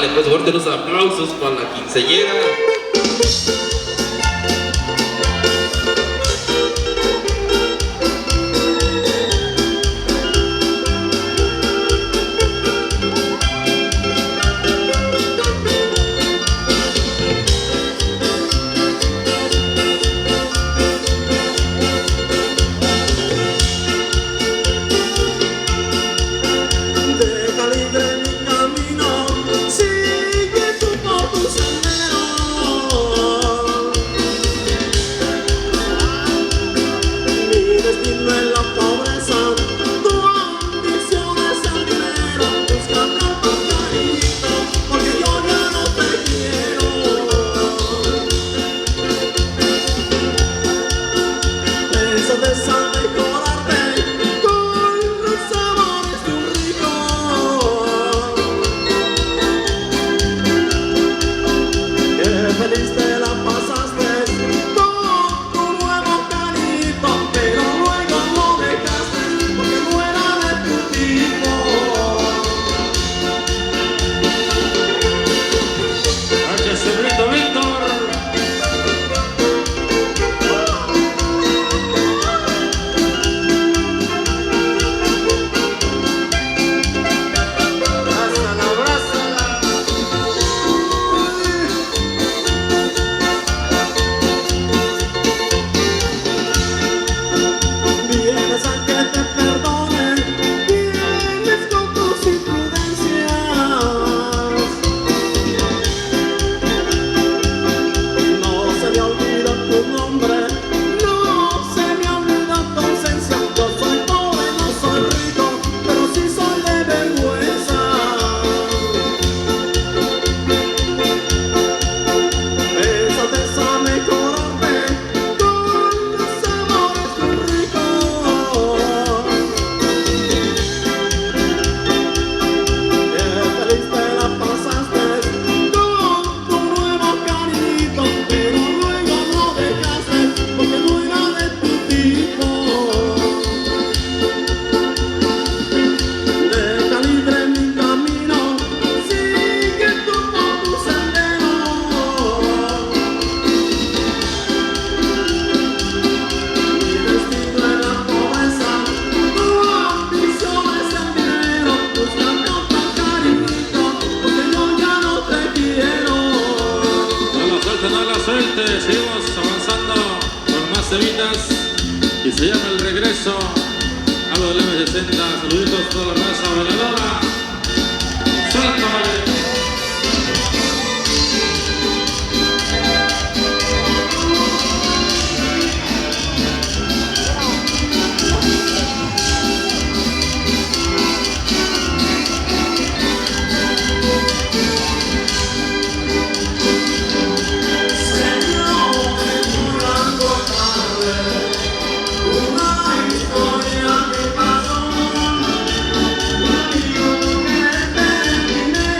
Órale, pues fuerte los aplausos para la quinceañera. Deja libre mi camino, sigue tú por tu sendero. Mi destino es la pobreza, tu ambición es el dinero. Busca tanto cariñito, porque yo ya no te quiero. Eso te sabe cobrarte con los sabores de un rico. Qué feliz te la pasaste con tu nuevo canito, pero luego lo dejaste porque no era de tu tipo. Gracias, Víctor. Abrázala, abrázala. Vienes a que te perdone, vienes con tus imprudencias. No se me olvida tu nombre, no se me olvida tu ausencia. Yo soy pobre, no soy rico, pero sí soy de vergüenza. Bésate, sabe cobrarte con los sabores de un rico. Qué feliz te la pasaste con tu nuevo canito, pero luego lo dejaste porque no era de tu tipo. Deja libre mi camino, sigue tú por tu sendero. Mi destino es la pobreza, tu ambición es el dinero. Busca otro cariñito, porque yo ya no te quiero. No la suelte, seguimos avanzando con más temitas y se llama El Regreso, algo del M60, saluditos a toda la raza bailadora. ¡Suéltame! Señor, durando tarde, una historia que pasó. Un amigo que terminé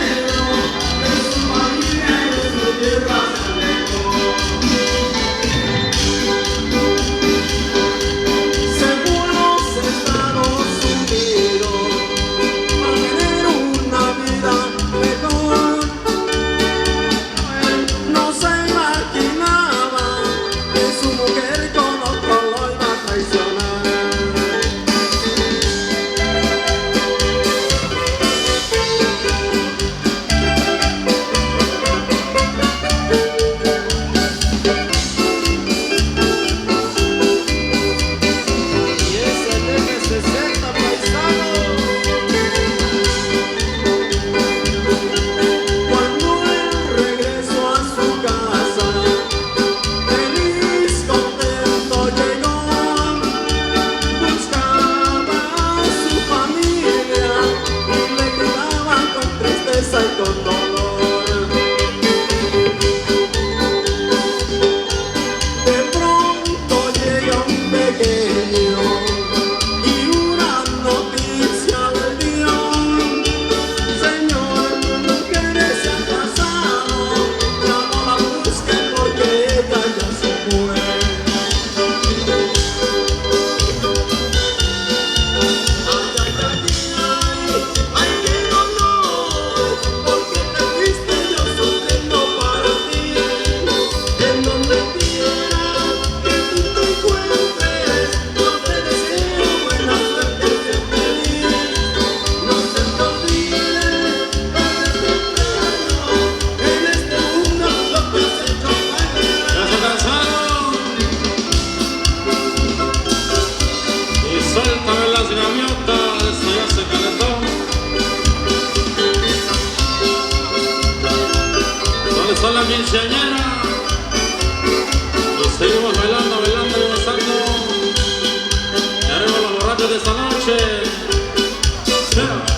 quinceañera. Nos seguimos bailando, bailando y gozando. Y arriba los borrachos de esta noche. Yeah.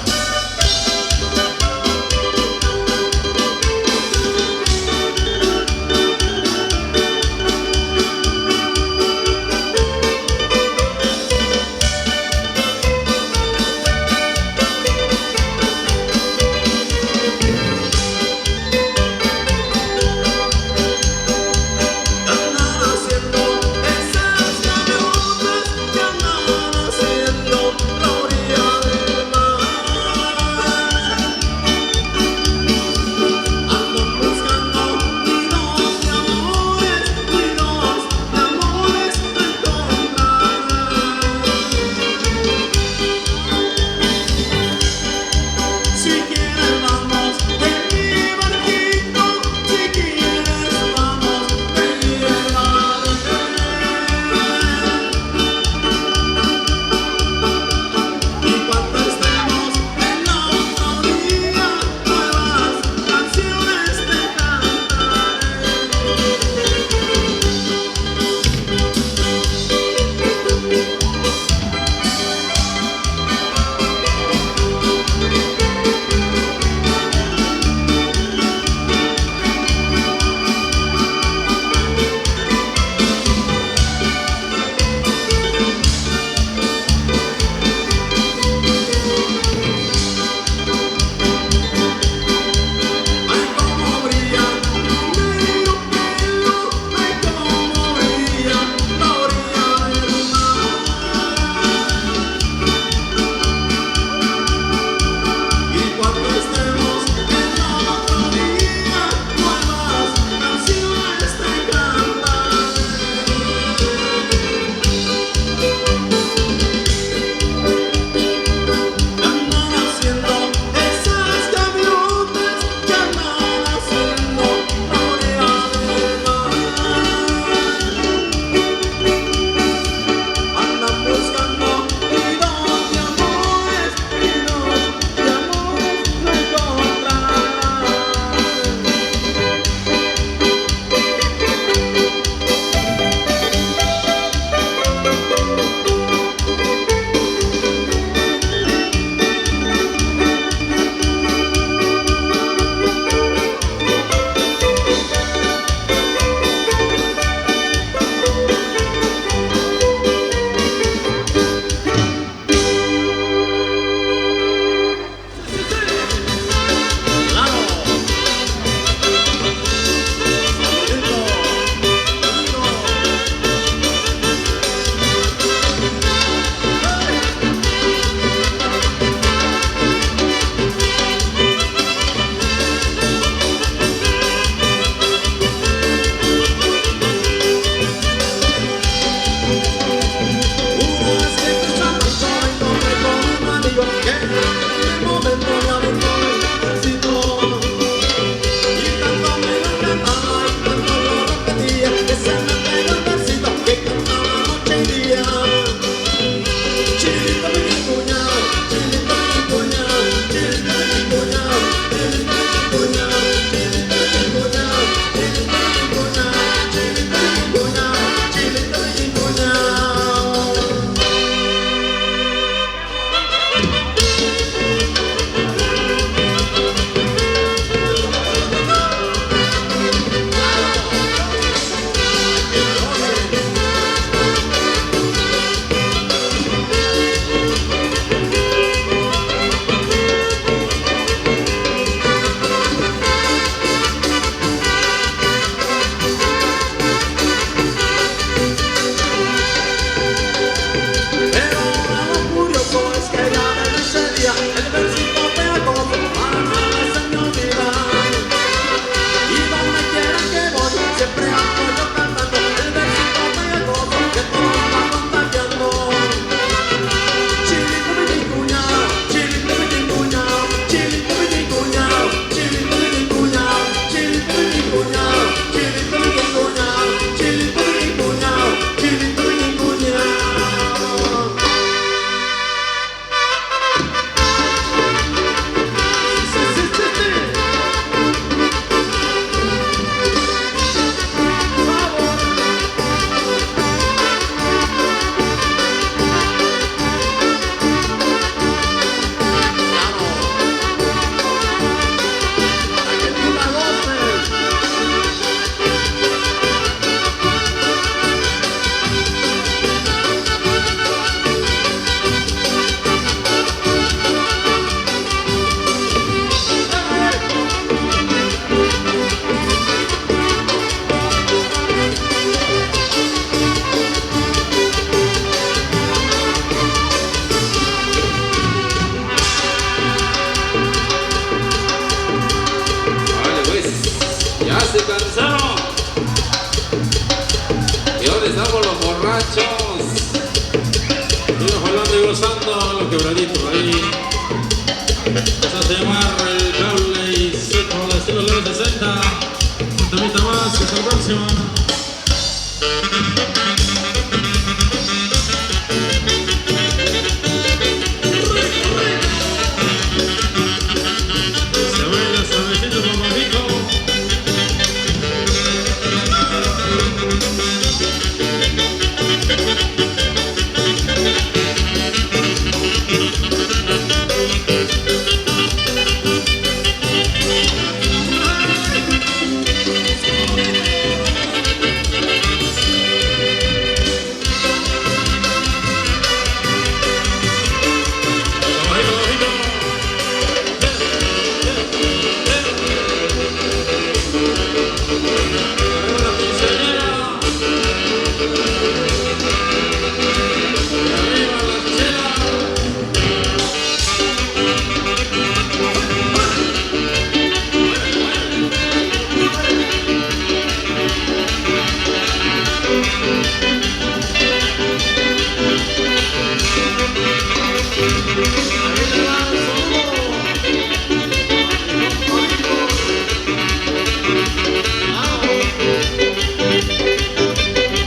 Ahí te va el saludo.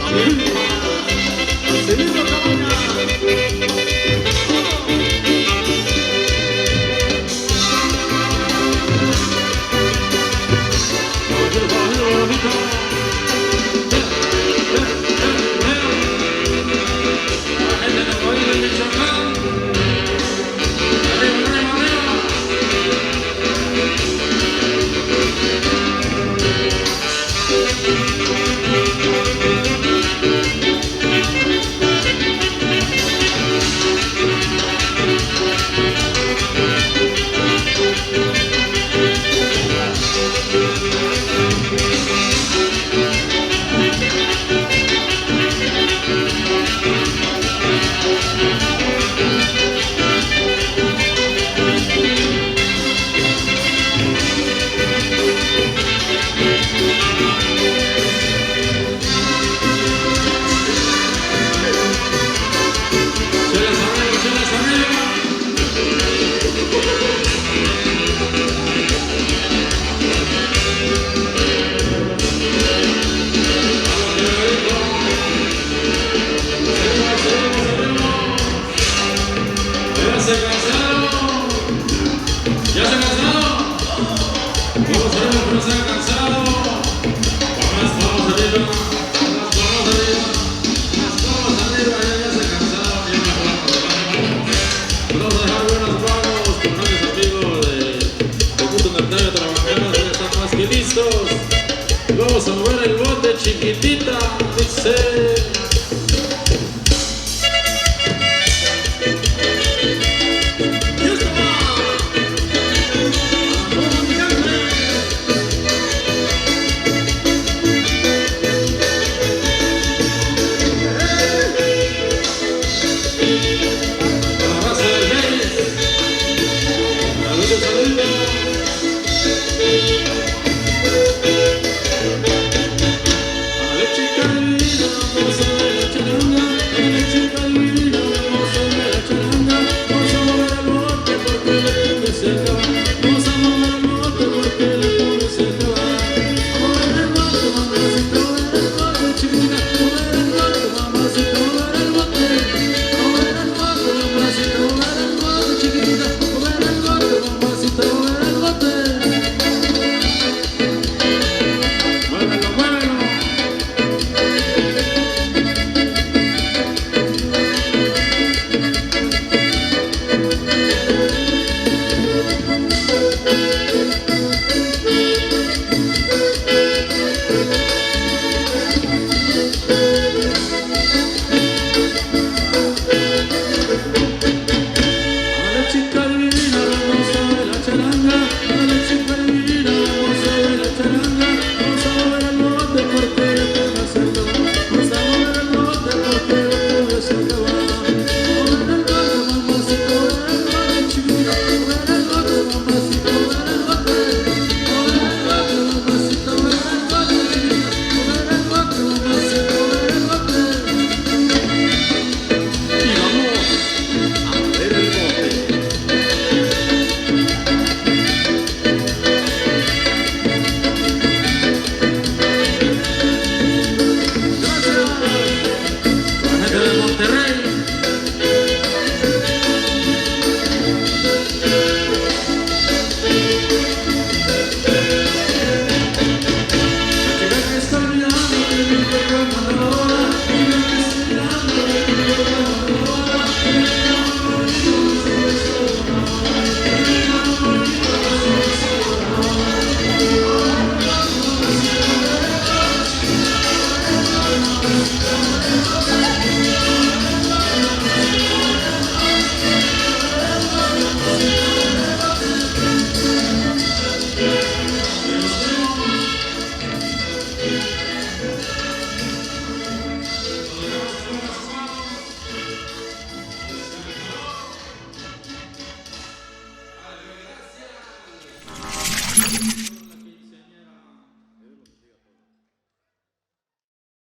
También para Marcelino Cabañas.